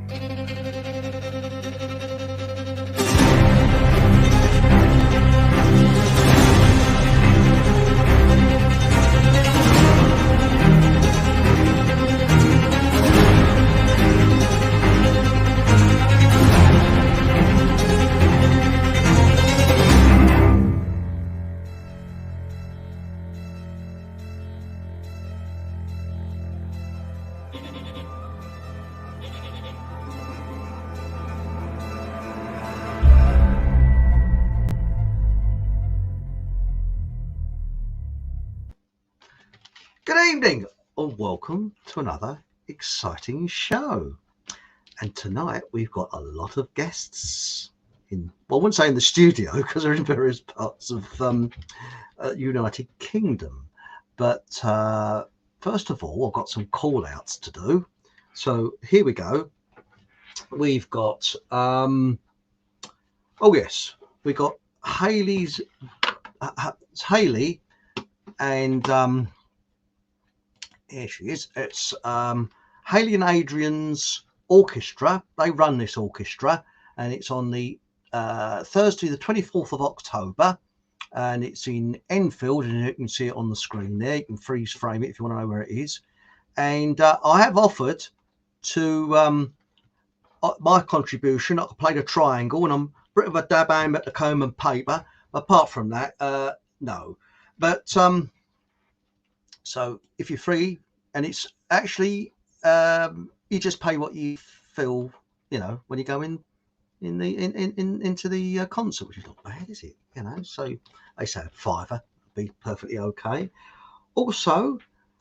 Good evening and welcome to another exciting show. And tonight we've got a lot of guests in, well, I wouldn't say in the studio because they're in various parts of United Kingdom. But first of all, I've got some call outs to do. So here we go. We've got, oh yes, we got Hayley and here she is. It's Hayley and Adrian's orchestra. They run this orchestra, and it's on the Thursday, the 24th of October, and it's in Enfield, and you can see it on the screen there. You can freeze frame it if you want to know where it is. And I have offered to my contribution. I played a triangle, and I'm a bit of a dab aim at the comb and paper. Apart from that, no. But so if you're free, and it's actually you just pay what you feel, you know, when you go into the concert, which is not bad, is it? You know, so they say a £5 would be perfectly okay. Also,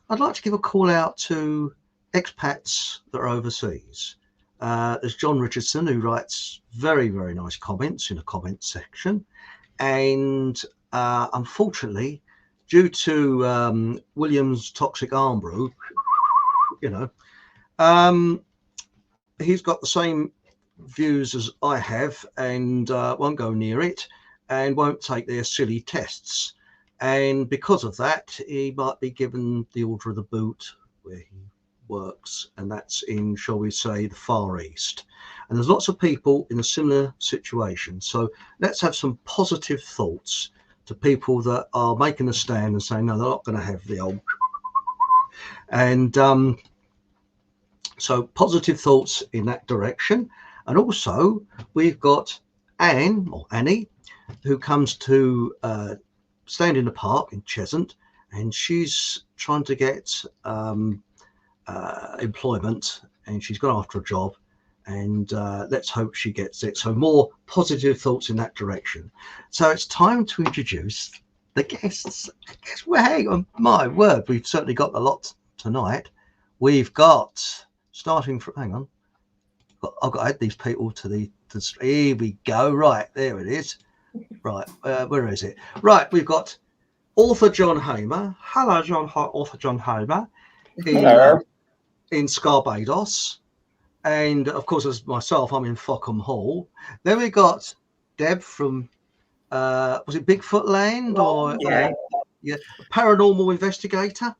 I'd like to give a call out to expats that are overseas. There's John Richardson, who writes very, very nice comments in the comment section, and unfortunately, due to William's toxic arm brew, you know, he's got the same views as I have, and won't go near it, and won't take their silly tests. And because of that, he might be given the order of the boot where he works, and that's in, shall we say, the Far East. And there's lots of people in a similar situation. So let's have some positive thoughts to people that are making a stand and saying, no, they're not going to have the old. And so positive thoughts in that direction. And also we've got Annie, who comes to stand in the park in Cheshunt, and she's trying to get employment, and she's gone after a job, and let's hope she gets it. So more positive thoughts in that direction. So it's time to introduce the guests. Well, hang on, my word, we've certainly got a lot tonight. We've got, starting from, hang on, I've got to add these people to the here we go. Right, there it is. Right, where is it? Right, we've got author John Hamer. Hello, author John Hamer. In Scarbados. And of course, as myself, I'm in Fockham Hall. Then we got Deb from was it Bigfoot Land or yeah, Paranormal Investigator?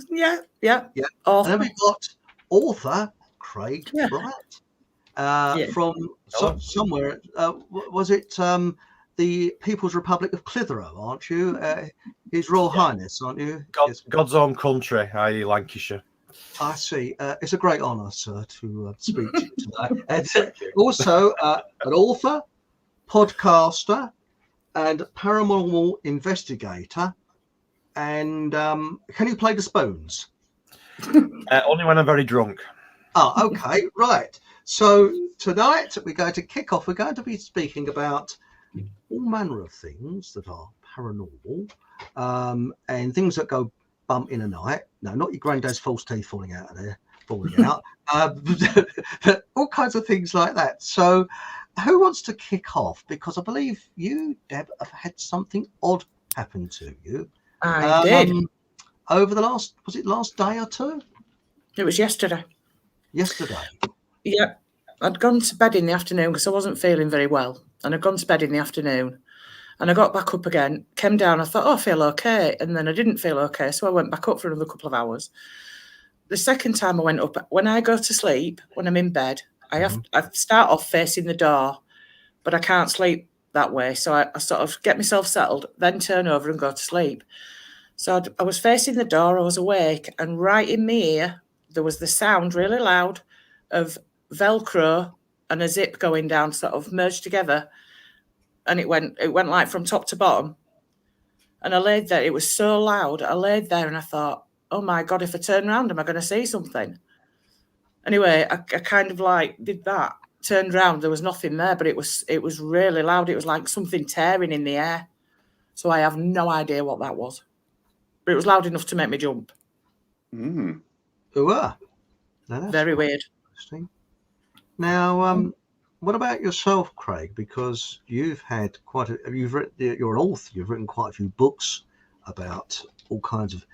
Yeah. And then we got author Craig Bryant from somewhere. Was it the People's Republic of Clitheroe? Aren't you? His Royal Highness, aren't you? God's own country, i.e. Lancashire. I see. It's a great honour, sir, to speak to you tonight. And also an author, podcaster, and paranormal investigator. And can you play the spoons? Only when I'm very drunk. Oh, okay, right. So tonight we're going to kick off. We're going to be speaking about all manner of things that are paranormal and things that go bump in the night. No, not your granddad's false teeth falling out. But all kinds of things like that. So who wants to kick off? Because I believe you, Deb, have had something odd happen to you. I did. Over the last day or two? It was yesterday. Yesterday? Yeah. I'd gone to bed in the afternoon because I wasn't feeling very well. And I'd gone to bed in the afternoon. And I got back up again, came down. I thought, I feel okay. And then I didn't feel okay. So I went back up for another couple of hours. The second time I went up, when I go to sleep, when I'm in bed, I start off facing the door, but I can't sleep that way. So I sort of get myself settled, then turn over and go to sleep. So I was facing the door, I was awake, and right in my ear, there was the sound really loud of Velcro and a zip going down, sort of merged together. And it went like from top to bottom. And I laid there. It was so loud. I laid there and I thought, oh my God, if I turn around, am I going to see something? Anyway, I kind of like did that, turned around, there was nothing there, but it was really loud. It was like something tearing in the air. So I have no idea what that was. But it was loud enough to make me jump. Ooh, no, that's Very weird. interesting. Now, what about yourself, Craig? Because you've had you're an author. You've written quite a few books about all kinds of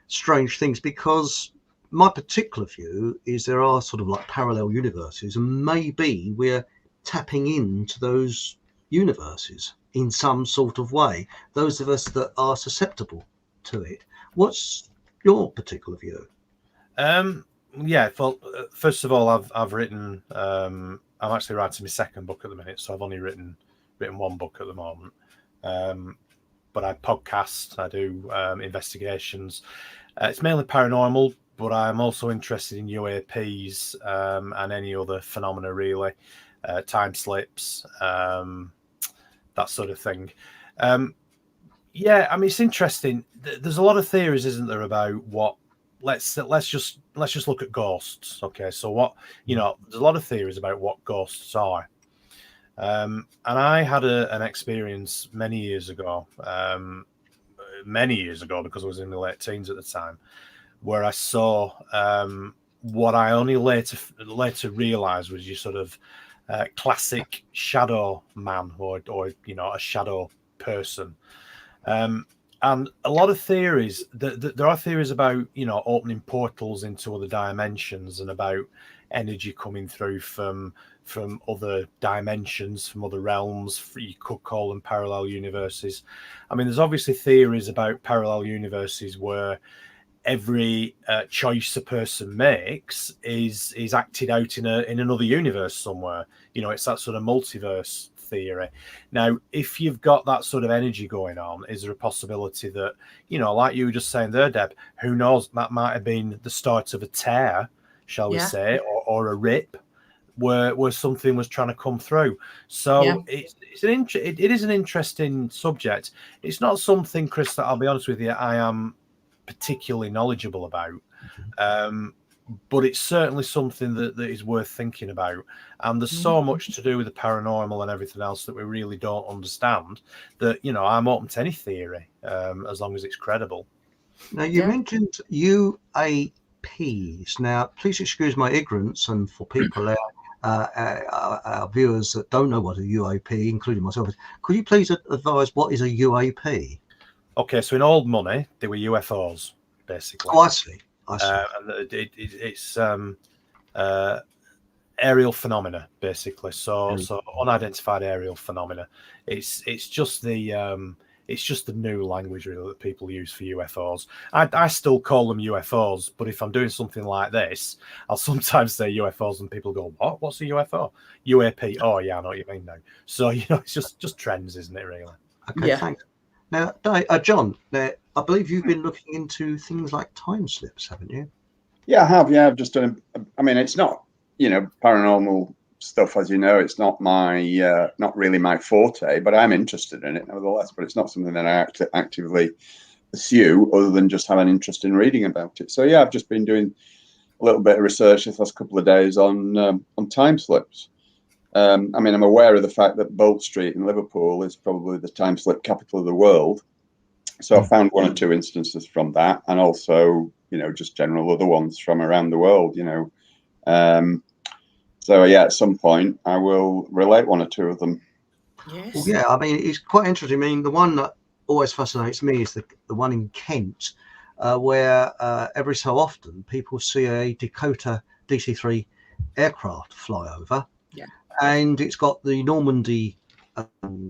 strange things. Because my particular view is there are sort of like parallel universes, and maybe we're tapping into those universes in some sort of way. Those of us that are susceptible to it. What's your particular view? Yeah, well, first of all, I've written. I'm actually writing my second book at the minute, so I've only written one book at the moment. But I podcast, I do investigations. It's mainly paranormal, but I'm also interested in UAPs and any other phenomena, really, time slips, that sort of thing. Yeah, I mean, it's interesting. There's a lot of theories, isn't there, about what. Let's just look at ghosts. Okay, so what there's a lot of theories about what ghosts are, and I had an experience many years ago because I was in my late teens at the time, where I saw what I only later realised was your sort of classic shadow man or a shadow person. And a lot of theories, there are theories about, opening portals into other dimensions and about energy coming through from other dimensions, from other realms. You could call them parallel universes. I mean, there's obviously theories about parallel universes where every choice a person makes is acted out in another universe somewhere. It's that sort of multiverse theory. Now, if you've got that sort of energy going on, is there a possibility that, like you were just saying there, Deb, who knows, that might have been the start of a tear, shall we say, or a rip where something was trying to come through. So it is an interesting subject. It's not something, Chris, that I'll be honest with you, I am particularly knowledgeable about. But it's certainly something that is worth thinking about. And there's so much to do with the paranormal and everything else that we really don't understand that, I'm open to any theory as long as it's credible. Now, you mentioned UAPs. Now, please excuse my ignorance, and for people our viewers that don't know what a UAP, including myself, is, could you please advise what is a UAP? Okay, so in old money, they were UFOs, basically. Oh, I see. And it's aerial phenomena, basically. So unidentified aerial phenomena. It's just the new language really that people use for UFOs. I still call them UFOs, but if I'm doing something like this, I'll sometimes say UFOs, and people go, "What? What's a UFO?" UAP. Oh yeah, I know what you mean now. So it's just trends, isn't it? Really. Okay, thanks. Now, John, I believe you've been looking into things like time slips, haven't you? Yeah, I have. Yeah, I've just done. I mean, it's not, paranormal stuff, as you know. It's not not really my forte, but I'm interested in it nevertheless. But it's not something that I actively pursue, other than just have an interest in reading about it. So yeah, I've just been doing a little bit of research this last couple of days on time slips. I mean, I'm aware of the fact that Bolt Street in Liverpool is probably the time slip capital of the world. So I found one or two instances from that, and also, just general other ones from around the world, So yeah, at some point I will relate one or two of them. Yes. Well, yeah, I mean, it's quite interesting. I mean, the one that always fascinates me is the one in Kent, where every so often people see a Dakota DC-3 aircraft fly over. Yeah. And it's got the Normandy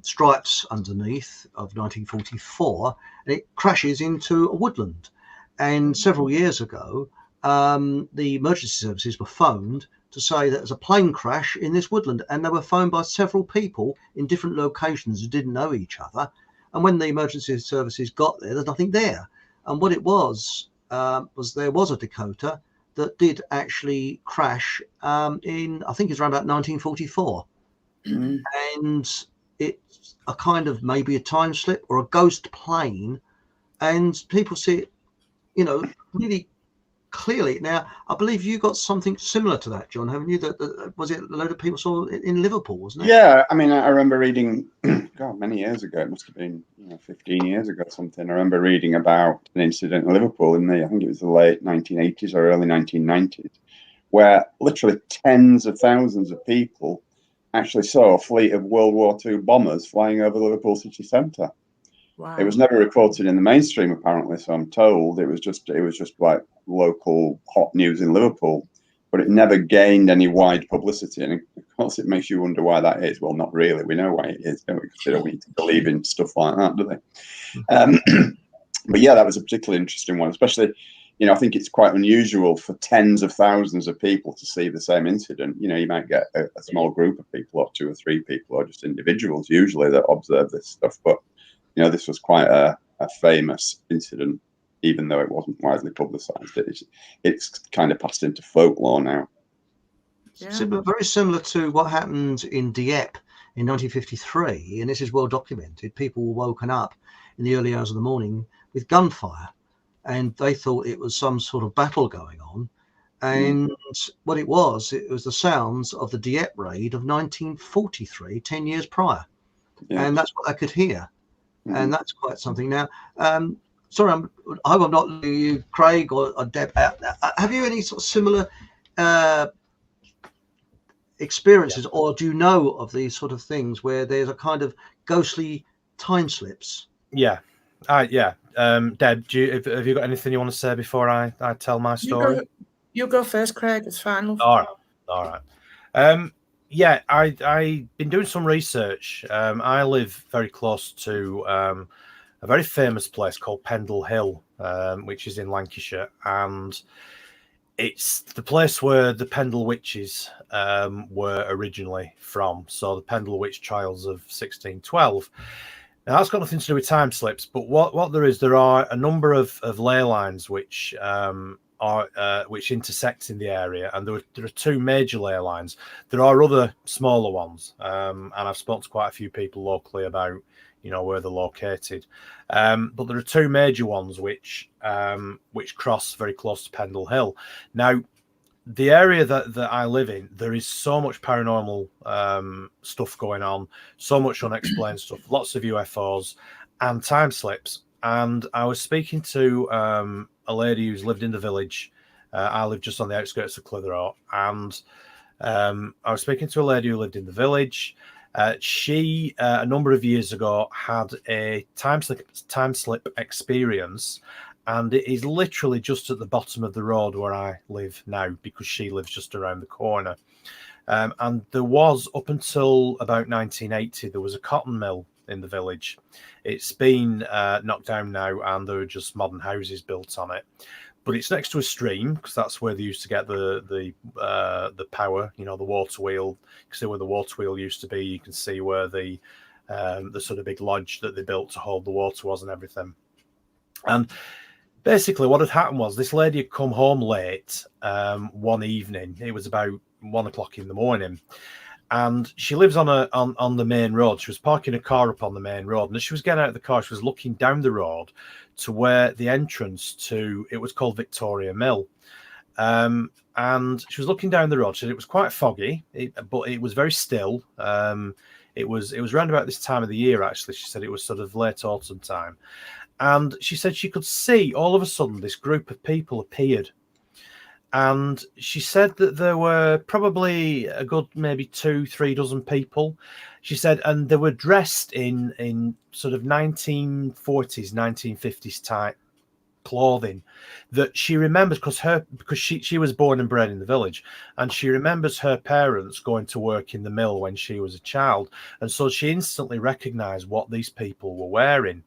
stripes underneath of 1944, and it crashes into a woodland. And several years ago, the emergency services were phoned to say that there's a plane crash in this woodland, and they were phoned by several people in different locations who didn't know each other. And when the emergency services got there, there's nothing there. And what it was there was a Dakota that did actually crash in, I think it's around about 1944. Mm. And it's a kind of maybe a time slip or a ghost plane, and people see it, really clearly. Now, I believe you got something similar to that, John, haven't you? That was it a load of people saw it in Liverpool, wasn't it? Yeah, I mean, I remember reading, God, many years ago, it must have been 15 years ago or something. I remember reading about an incident in Liverpool in I think it was the late 1980s or early 1990s, where literally tens of thousands of people actually saw a fleet of World War II bombers flying over Liverpool city centre. Wow. It was never reported in the mainstream, apparently, so I'm told. It was just like local hot news in Liverpool, but it never gained any wide publicity. And of course, it makes you wonder why that is. Well, not really. We know why it is, don't we? Because they don't need to believe in stuff like that, do they? But yeah, that was a particularly interesting one, especially, I think it's quite unusual for tens of thousands of people to see the same incident. You might get a small group of people, or 2 or 3 people, or just individuals usually that observe this stuff. But this was quite a famous incident, even though it wasn't widely publicised. It's kind of passed into folklore now. Yeah. Very similar to what happened in Dieppe in 1953, and this is well documented. People were woken up in the early hours of the morning with gunfire, and they thought it was some sort of battle going on. And what it was the sounds of the Dieppe raid of 1943, 10 years prior. Yeah. And that's what they could hear. And that's quite something. Now, sorry, I hope I'm not losing you, Craig or Deb. Have you any sort of similar experiences, or do you know of these sort of things where there's a kind of ghostly time slips? Yeah. Deb, have you got anything you want to say before I tell my story? You go first, Craig. It's fine. All right. Yeah, I've been doing some research. I live very close to a very famous place called Pendle Hill, which is in Lancashire, and it's the place where the Pendle witches were originally from. So the Pendle witch trials of 1612. Now that's got nothing to do with time slips, but what there are a number of ley lines which which intersect in the area, and there are 2 major ley lines. There are other smaller ones, and I've spoken to quite a few people locally about where they're located. But there are 2 major ones which cross very close to Pendle Hill. Now, the area that I live in, there is so much paranormal stuff going on, so much unexplained stuff, lots of UFOs and time slips. And I was speaking to a lady who's lived in the village. I live just on the outskirts of Clitheroe, and I was speaking to a lady who lived in the village. She, a number of years ago, had a time slip experience, and it is literally just at the bottom of the road where I live now, because she lives just around the corner. And there was, up until about 1980, there was a cotton mill in the village. It's been knocked down now, and there are just modern houses built on it. But it's next to a stream, because that's where they used to get the power, the water wheel. You can see where the water wheel used to be. You can see where the sort of big lodge that they built to hold the water was and everything. And basically what had happened was this lady had come home late one evening. It was about 1 o'clock in the morning. And she lives on the main road. She was parking a car up on the main road. And as she was getting out of the car, she was looking down the road to where the entrance to, it was called Victoria Mill. And she was looking down the road. She said it was quite foggy, but it was very still. It was around about this time of the year, actually. She said it was sort of late autumn time. And she said she could see all of a sudden this group of people appeared. And she said that there were probably a good maybe 2-3 dozen people. She said, and they were dressed in sort of 1940s, 1950s type clothing that she remembers because she was born and bred in the village, and she remembers her parents going to work in the mill when she was a child, and so she instantly recognized what these people were wearing.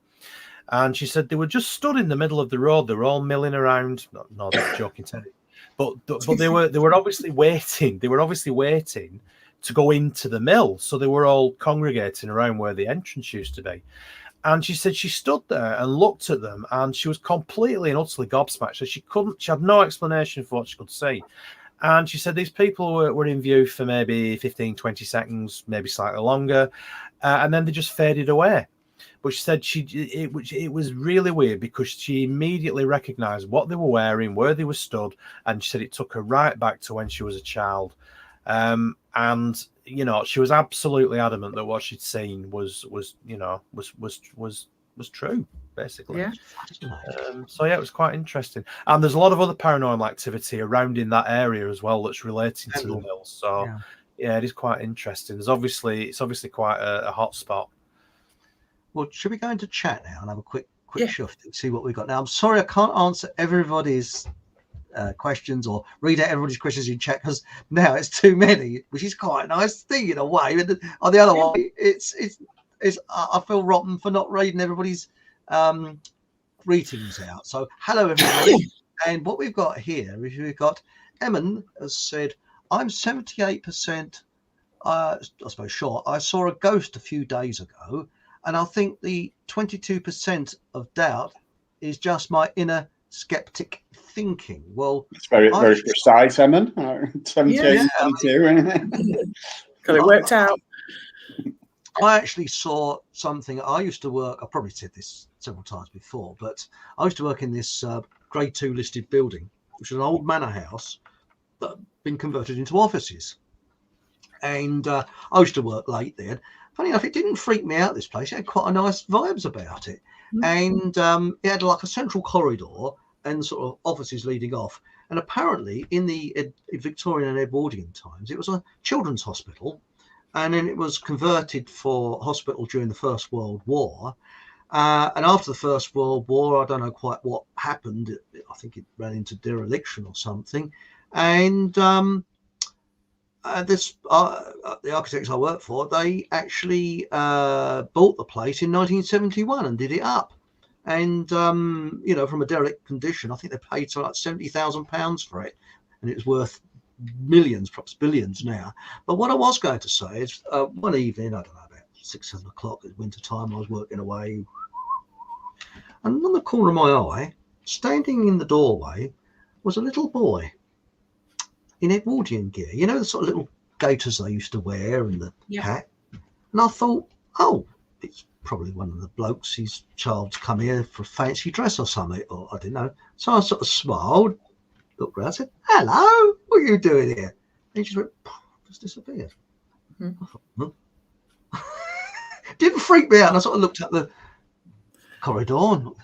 And she said they were just stood in the middle of the road. They were all milling around. No, that's joking, Teddy. but they were obviously waiting. They were obviously waiting to go into the mill, so they were all congregating around where the entrance used to be. And she said she stood there and looked at them, and she was completely and utterly gobsmacked. So she had no explanation for what she could see. And she said these people were in view for maybe 15, 20 seconds, maybe slightly longer, and then they just faded away. But she said it was really weird because she immediately recognised what they were wearing, where they were stood, and she said it took her right back to when she was a child. And you know, she was absolutely adamant that what she'd seen was true, basically. Yeah. So yeah, it was quite interesting. And there's a lot of other paranormal activity around in that area as well that's relating to the mills. So yeah, it is quite interesting. It's obviously quite a hot spot. Well, should we go into chat now and have a quick shift and see what we've got now? I'm sorry I can't answer everybody's questions or read out everybody's questions in chat because now it's too many, which is quite a nice thing in a way. But on the other one, it's I feel rotten for not reading everybody's greetings out. So hello everybody, and what we've got here is we've got Emin has said, I'm 78% I suppose sure I saw a ghost a few days ago, and I think the 22% of doubt is just my inner skeptic thinking. Well, it's very precise, Emin. 78, 22. Got it worked out. I actually saw something. I used to work, I probably said this several times before, but I used to work in this grade 2 listed building, which is an old manor house that had been converted into offices. And I used to work late there. Funny enough, it didn't freak me out, this place. It had quite a nice vibes about it. And it had like a central corridor and sort of offices leading off. And apparently in the Victorian and Edwardian times, it was a children's hospital. And then it was converted for hospital during the First World War. And after the First World War, I don't know quite what happened. I think it ran into dereliction or something. And the architects I worked for, they actually bought the place in 1971 and did it up. And, you know, from a derelict condition, I think they paid something like £70,000 for it. And it was worth millions, perhaps billions now. But what I was going to say is one evening, I don't know, about 6, 7 o'clock at winter time, I was working away. And on the corner of my eye, standing in the doorway, was a little boy in Edwardian gear. You know, the sort of little gaiters they used to wear and the hat. And I thought, oh, it's probably one of the blokes, his child's come here for a fancy dress or something, or I didn't know. So I sort of smiled, looked around, said, hello, what are you doing here? And he just went, just disappeared. I thought, didn't freak me out. And I sort of looked at the corridor and looked,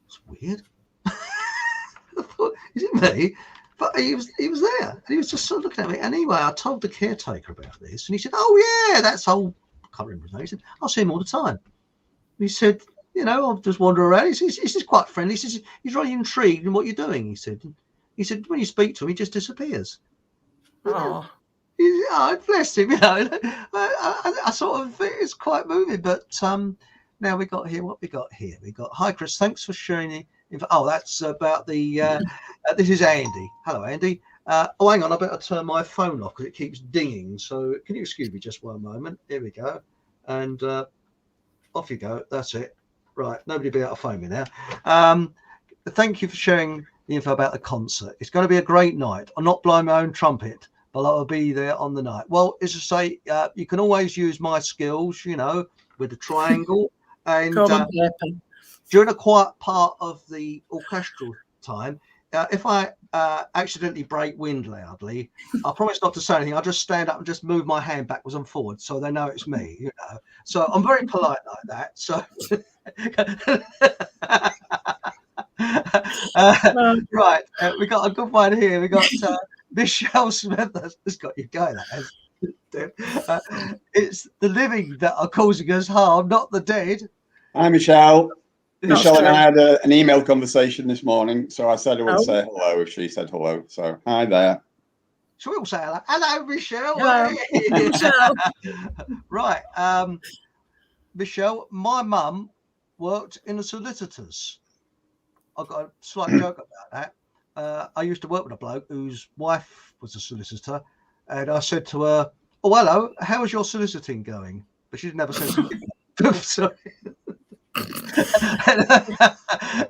it's weird. I thought, is it me? But he was there. And he was just sort of looking at me. And anyway, I told the caretaker about this. And he said, oh, yeah, that's old. I can't remember his name. He said, I'll see him all the time. He said, you know, I'll just wander around. He says, he's quite friendly. He says, he's really intrigued in what you're doing, he said. He said, when you speak to him, he just disappears. Oh, bless him. You know, I sort of think it's quite moving. But now we got here. What we got here? We got, hi, Chris. Thanks for sharing the info. Oh, that's about the. This is Andy. Hello, Andy. Oh, hang on. I better turn my phone off because it keeps dinging. So can you excuse me just one moment? Here we go. And off you go. That's it. Right. Nobody be able to phone me now. Thank you for sharing the info about the concert. It's going to be a great night. I'm not blowing my own trumpet, but I'll be there on the night. Well, as I say, you can always use my skills, you know, with the triangle. And during a quiet part of the orchestral time, if I accidentally break wind loudly, I promise not to say anything. I'll just stand up and just move my hand backwards and forwards so they know it's me, you know. So I'm very polite like that. So right, we got a good one here. We got Michelle Smith. That's got you going. It's the living that are causing us harm, not the dead. Hi, Michelle. Michelle and I had an email conversation this morning, so I said I would say hello if she said hello. So hi there. So we'll say hello. Hello, Michelle. Hello. Michelle. Right, Michelle. My mum worked in a solicitor's. I've got a slight joke about that. I used to work with a bloke whose wife was a solicitor, and I said to her, "Oh, hello, how is your soliciting going?" But she didn't have a sense of humour. Sorry.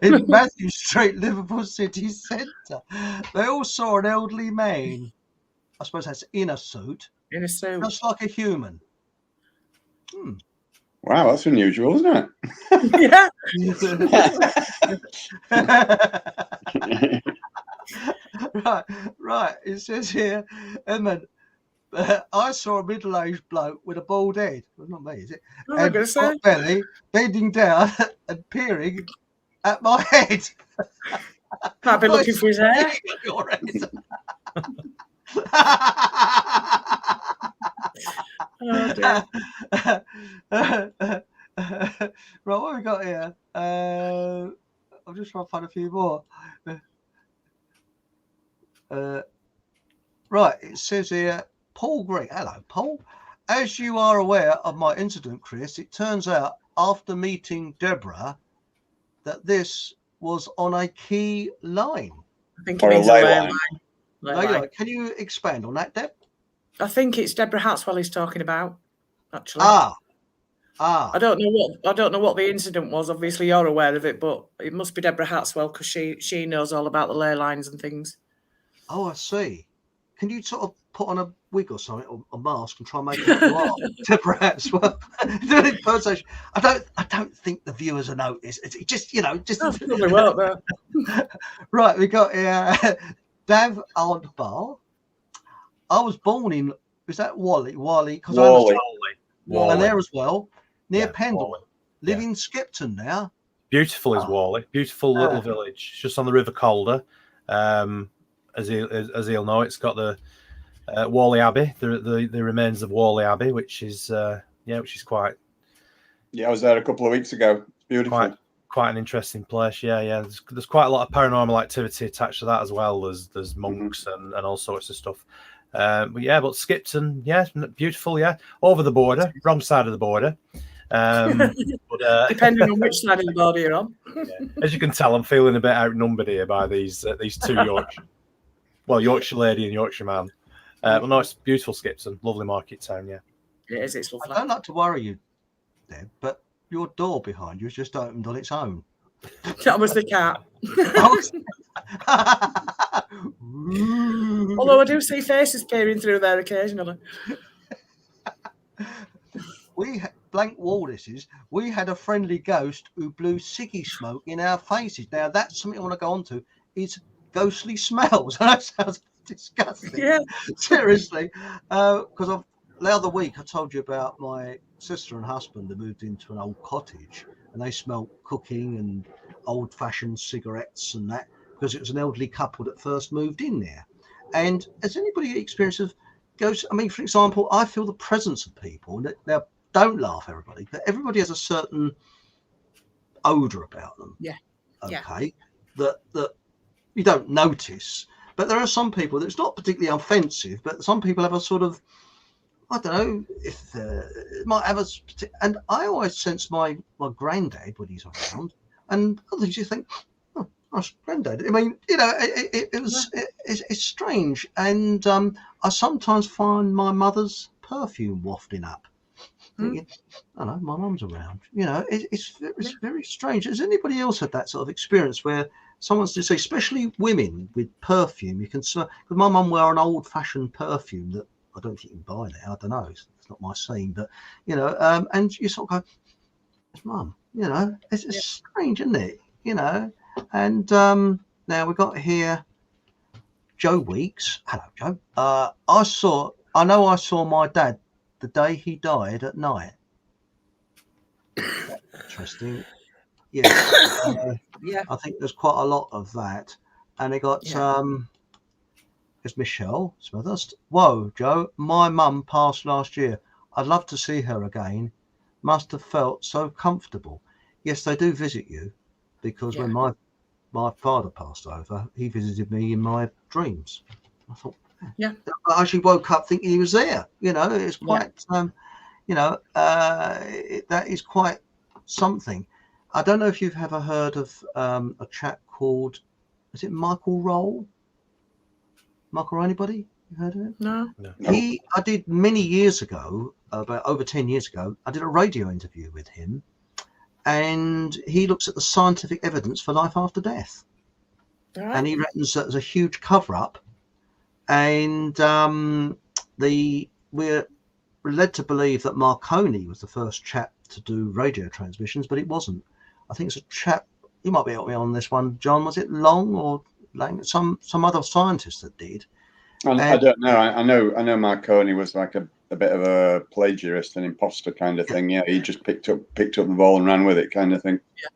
In Matthew Street, Liverpool city centre, they all saw an elderly man. I suppose that's in a suit, In a suit. just like a human. Wow, that's unusual, isn't it? Yeah. Right. It says here, Edmund, I saw a middle-aged bloke with a bald head. Well, not me, is it? What am I And going to say? hot belly, bending down and peering at my head. Might be looking for his hair. Your head. Oh, dear. Right, what have we got here? I'm just trying to find a few more. Right, it says here, Paul Green. Hello, Paul. As you are aware of my incident, Chris, it turns out after meeting Deborah that this was on a key line. I think Or it a means a ley ley line. line. Ley Ley line. line. Can you expand on that, Deb? I think it's Deborah Hatswell he's talking about, actually. Ah. I don't know what the incident was. Obviously, you're aware of it, but it must be Deborah Hatswell because she knows all about the ley lines and things. Oh, I see. Can you sort of put on a wig or something, or a mask, and try and make it you are Deborah Hatswell? Do an impersonation. I don't think the viewers will notice. It just, just. Oh, probably won't, though. Right, we got here Dav Ardbar. I was born in, is that Wally? Because I was and there as well, near Pendle. Wally. Live in Skipton now. Beautiful is Wally. Beautiful little village, just on the River Calder. As he'll know, it's got the Whalley Abbey, the remains of Whalley Abbey, which is quite. Yeah, I was there a couple of weeks ago. It's beautiful. Quite an interesting place. Yeah. There's quite a lot of paranormal activity attached to that as well. There's monks and all sorts of stuff. But Skipton, beautiful. Yeah, over the border, wrong side of the border. Depending on which side of the border you're on. As you can tell, I'm feeling a bit outnumbered here by these two Yorkshire lady and Yorkshire man. Well, no, it's beautiful Skipton, lovely market town. Yeah, It is. It's lovely. I don't like to worry you, Deb, but your door behind you has just opened on its own. That was the cat. Although I do see faces peering through there occasionally. Blank wall this is. We had a friendly ghost who blew ciggy smoke in our faces. Now that's something I want to go on to. Is ghostly smells. That sounds disgusting. Yeah. Seriously. Because the other week I told you about my sister and husband that moved into an old cottage and they smelled cooking and old-fashioned cigarettes and that because it was an elderly couple that first moved in there. And has anybody experienced of ghosts? I mean, for example, I feel the presence of people. Now, don't laugh, everybody, but everybody has a certain odor about them. Yeah. Okay. That you don't notice. But there are some people that's not particularly offensive, but some people have a sort of, I don't know, if it might have a, and I always sense my granddad when he's around, and others you think, oh, nice granddad. I mean, it's strange, and I sometimes find my mother's perfume wafting up. Thinking, I don't know, my mum's around. It's very strange. Has anybody else had that sort of experience where someone's just, especially women with perfume, you can smell? Because my mum wore an old-fashioned perfume that I don't think you can buy now. I don't know. It's not my scene, but and you sort of go, "It's mum." It's strange, isn't it? And now we got here Joe Weeks. Hello, Joe. I saw my dad the day he died at night. Interesting. Yeah. I think there's quite a lot of that. And it got it's Michelle Smithurst. Whoa, Joe, my mum passed last year. I'd love to see her again. Must have felt so comfortable. Yes, they do visit you because when my father passed over, he visited me in my dreams. I thought, I actually woke up thinking he was there. It's quite, that is quite something. I don't know if you've ever heard of a chap called is it Michael Roll? Michael, anybody? You heard of him? No. I did many years ago, about over 10 years ago, I did a radio interview with him, and he looks at the scientific evidence for life after death. Right. And he reckons that there's a huge cover-up, and we're led to believe that Marconi was the first chap to do radio transmissions, but it wasn't. I think it's a chap, you might be able to be on this one, John, was it Long or Lang, some other scientist that did? I don't know. I know Marconi was like a bit of a plagiarist, an imposter kind of thing. Yeah, he just picked up the ball and ran with it, kind of thing. Yeah.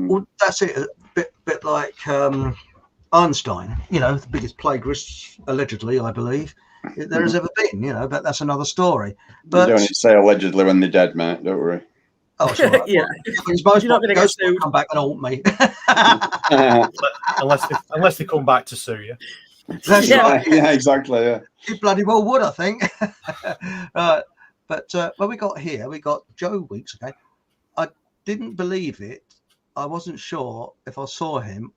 Well, that's it. A bit like Einstein. You know, the biggest plagiarist, allegedly, I believe, there has ever been. You know, but that's another story. But you don't need to say allegedly when they're dead, mate. Don't worry. Oh, sorry. Yeah. Most You're not going to get sued. Come back and haunt me. unless they come back to sue you. That's right. Yeah, exactly. Yeah. You bloody well would, I think. Right. But what we got here, we got Joe Weeks. Okay. I didn't believe it. I wasn't sure if I saw him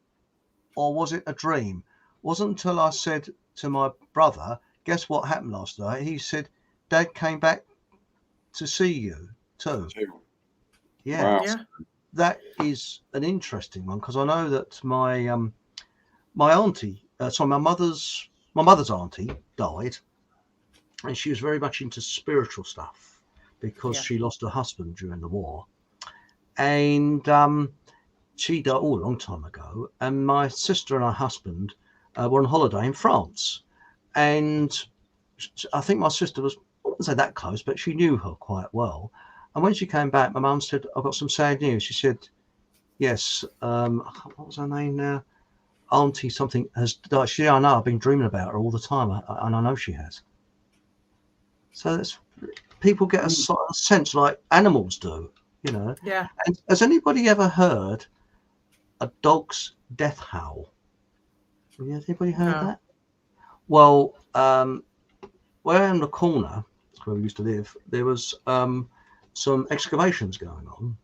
or was it a dream. Wasn't until I said to my brother, guess what happened last night? He said, Dad came back to see you too. Yeah. Wow. Yeah. That is an interesting one, because I know that my auntie, my mother's auntie died, and she was very much into spiritual stuff because she lost her husband during the war, and she died a long time ago. And my sister and her husband were on holiday in France, and I think my sister was, I wouldn't say that close, but she knew her quite well. And when she came back, my mum said, I've got some sad news. She said, yes, what was her name now? Auntie something has died. She said, I know, I've been dreaming about her all the time, and I know she has. So that's, people get a sort of sense like animals do, you know. Yeah. And has anybody ever heard a dog's death howl? Has anybody heard that? Well, where in the corner, where we used to live, there was some excavations going on,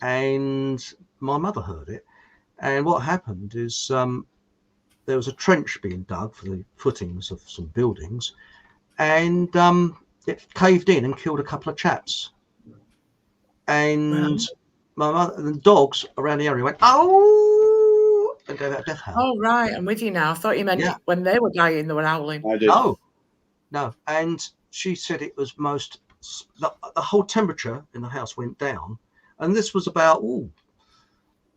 and my mother heard it. And what happened is there was a trench being dug for the footings of some buildings, and it caved in and killed a couple of chaps. And my mother and the dogs around the area went, oh, and gave out death howl. Oh, right. I'm with you now. I thought you meant when they were dying, they were howling. I did. No. And she said it was the whole temperature in the house went down. And this was about,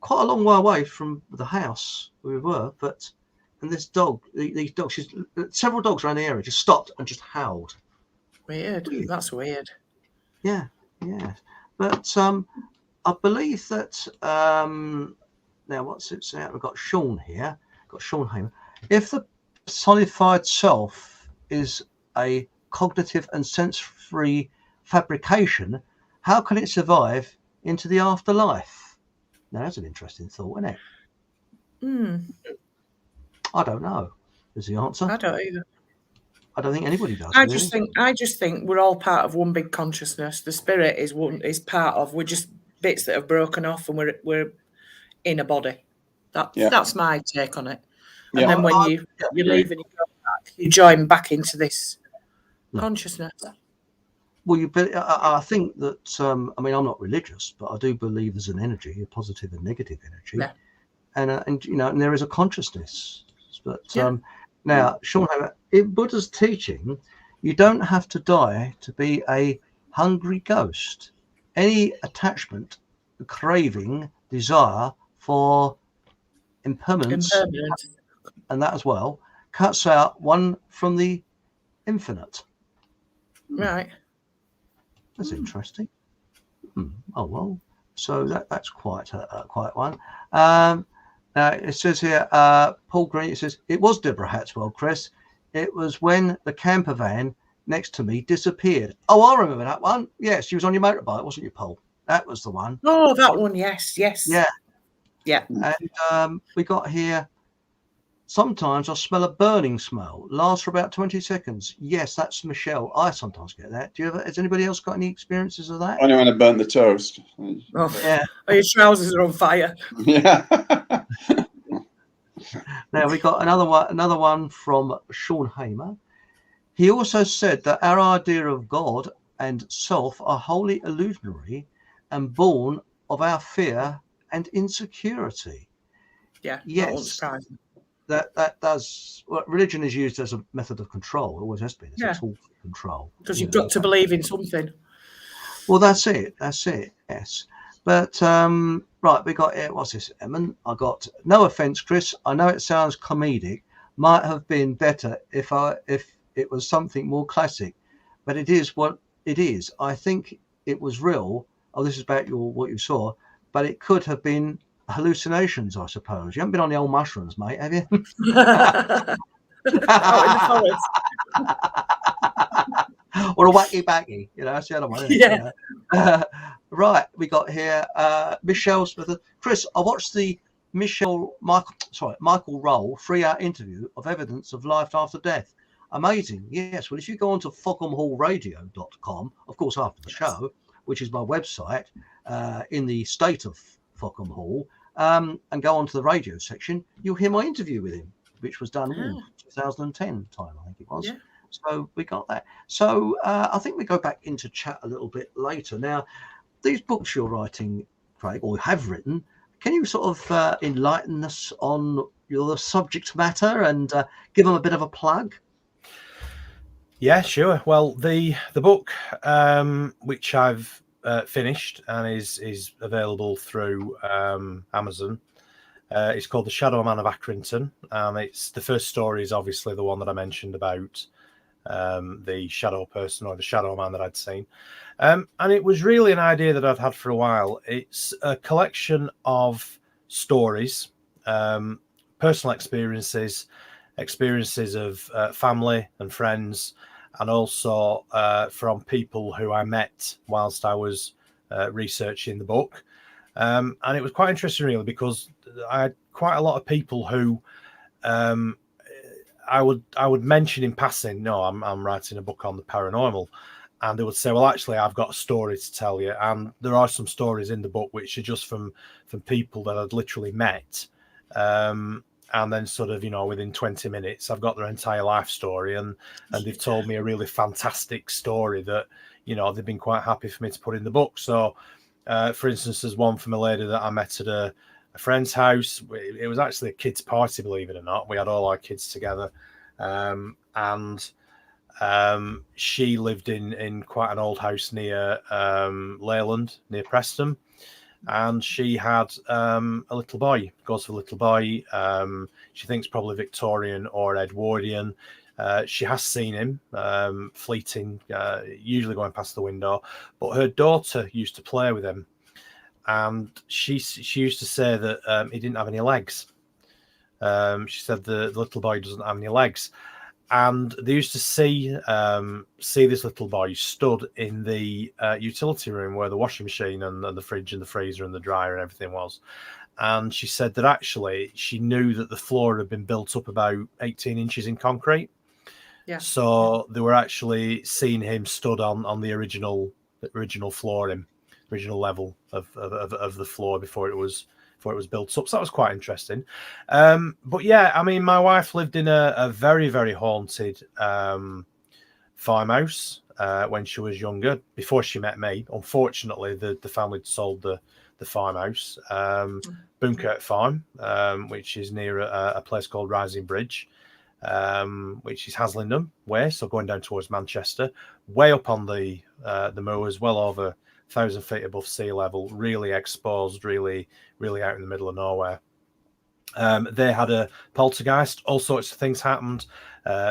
quite a long way away from the house where we were. And this dog, these dogs, several dogs around the area just stopped and just howled. Weird. That's weird. Yeah. But I believe that, now what's it say? We've got Sean here, Sean Hamer. If the personified self is a cognitive and sensory fabrication, how can it survive into the afterlife? Now that's an interesting thought, isn't it? I don't know is the answer. I don't either. I don't think anybody does. I just think we're all part of one big consciousness. The spirit is part of, we're just bits that have broken off, and we're in a body. That's my take on it. And then when you leave and you go back, you join back into this consciousness. Well, I think that I mean, I'm not religious, but I do believe there's an energy, a positive and negative energy, and you know, and there is a consciousness. But now, Sean, in Buddha's teaching, you don't have to die to be a hungry ghost. Any attachment, craving, desire for impermanence, and that as well, cuts out one from the infinite. Right. That's interesting. Oh well, so that's quite one. Now it says here, Paul Green. It says it was Deborah Hatswell, Chris. It was when the camper van next to me disappeared. Oh, I remember that one. Yes, she was on your motorbike, wasn't you, Paul? That was the one. Oh, that one. Yes. Yeah. And we got here. Sometimes I smell a burning smell. Lasts for about 20 seconds. Yes, that's Michelle. I sometimes get that. Has anybody else got any experiences of that? Only when I burnt the toast. Oh, yeah. Oh, your trousers are on fire. Yeah. Now we got another one from Sean Hamer. He also said that our idea of God and self are wholly illusionary and born of our fear and insecurity. Yeah, that Yes, won't surprise me. that does. Well, religion is used as a method of control. It always has been. It's Yeah. a tool for control. Because you've got to believe in something. Well, that's it. Yes. But right, we got here. What's this, Emmon? I got, no offense, Chris. I know it sounds comedic. Might have been better if it was something more classic, but it is what it is. I think it was real. Oh, this is about what you saw, but it could have been hallucinations, I suppose. You haven't been on the old mushrooms, mate, have you? Out in the forest. Or a wacky backy, that's the other one. Yeah. Right, we got here Michelle Smith. Chris, I watched the Michael Roll 3-hour interview of evidence of life after death. Amazing. Yes. Well, if you go on to FockhamHallRadio.com, of course, after the show, which is my website, in the state of Fockham Hall, and go on to the radio section, you'll hear my interview with him, which was done in 2010 time, I think it was. Yeah. So we got that. So I think we go back into chat a little bit later. Now, these books you're writing, Craig, or have written, can you sort of enlighten us on your subject matter and give them a bit of a plug? Yeah, sure. Well, the book which I've finished and is available through Amazon, it's called The Shadow Man of Accrington. It's the first story is obviously the one that I mentioned about the shadow person or the shadow man that I'd seen. And it was really an idea that I'd had for a while. It's a collection of stories, personal experiences of family and friends, and also from people who I met whilst I was researching the book. And it was quite interesting, really, because I had quite a lot of people who I would mention in passing, no, I'm writing a book on the paranormal, and they would say, well, actually, I've got a story to tell you. And there are some stories in the book which are just from people that I'd literally met. And then sort of, within 20 minutes, I've got their entire life story, and they've told me a really fantastic story that, they've been quite happy for me to put in the book. So, for instance, there's one from a lady that I met at a friend's house. It was actually a kids' party, believe it or not. We had all our kids together, and she lived in quite an old house near Leyland, near Preston, and she had a little boy. Goes for a little boy. She thinks probably Victorian or Edwardian. She has seen him fleeting, usually going past the window, but her daughter used to play with him. And she used to say that he didn't have any legs. She said the little boy doesn't have any legs, and they used to see this little boy stood in the utility room where the washing machine and the fridge and the freezer and the dryer and everything was. And she said that actually she knew that the floor had been built up about 18 inches in concrete. Yeah. So they were actually seeing him stood on the original flooring. Original level of the floor before it was built up. So that was quite interesting. But yeah, I mean, my wife lived in a very, very haunted farmhouse when she was younger, before she met me. Unfortunately, the family had sold the farmhouse, Boomkirk Farm, which is near a place called Rising Bridge, which is Haslingden way, so going down towards Manchester, way up on the moors, well over 1,000 feet above sea level, really exposed, really, really out in the middle of nowhere. They had a poltergeist, all sorts of things happened,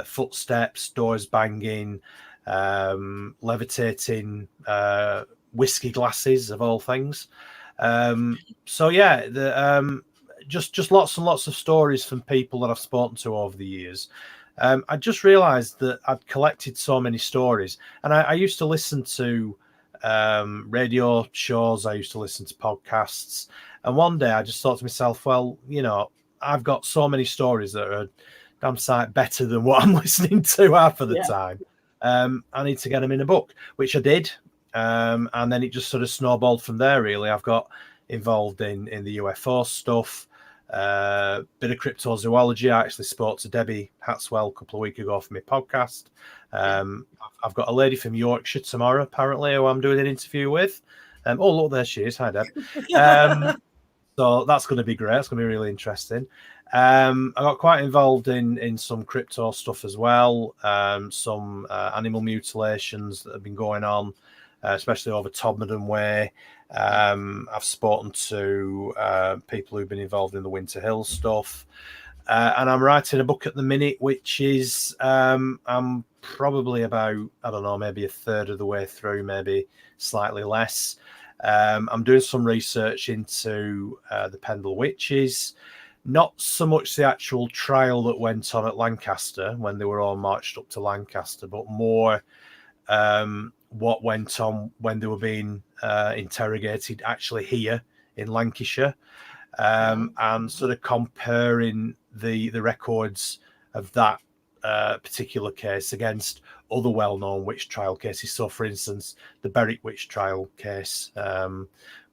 footsteps, doors banging, levitating whiskey glasses of all things. So yeah, just lots and lots of stories from people that I've spoken to over the years. I just realized that I'd collected so many stories, and I used to listen to radio shows, I used to listen to podcasts, and one day I just thought to myself, well, I've got so many stories that are damn sight better than what I'm listening to half of the time. I need to get them in a book, which I did, and then it just sort of snowballed from there, really. I've got involved in the UFO stuff, bit of cryptozoology. I actually spoke to Debbie Hatswell a couple of weeks ago for my podcast. I've got a lady from Yorkshire tomorrow, apparently, who I'm doing an interview with. Oh, look, there she is. Hi, Deb. So that's going to be great. It's going to be really interesting. I got quite involved in some crypto stuff as well. Some animal mutilations that have been going on, especially over Todmorden Way. I've spoken to people who've been involved in the Winter Hill stuff. And I'm writing a book at the minute, which is I'm probably about, I don't know, maybe a third of the way through, maybe slightly less. I'm doing some research into the Pendle witches, not so much the actual trial that went on at Lancaster when they were all marched up to Lancaster, but more what went on when they were being interrogated actually here in Lancashire, and sort of comparing the records of that particular case against other well-known witch trial cases. So, for instance, the Berwick witch trial case,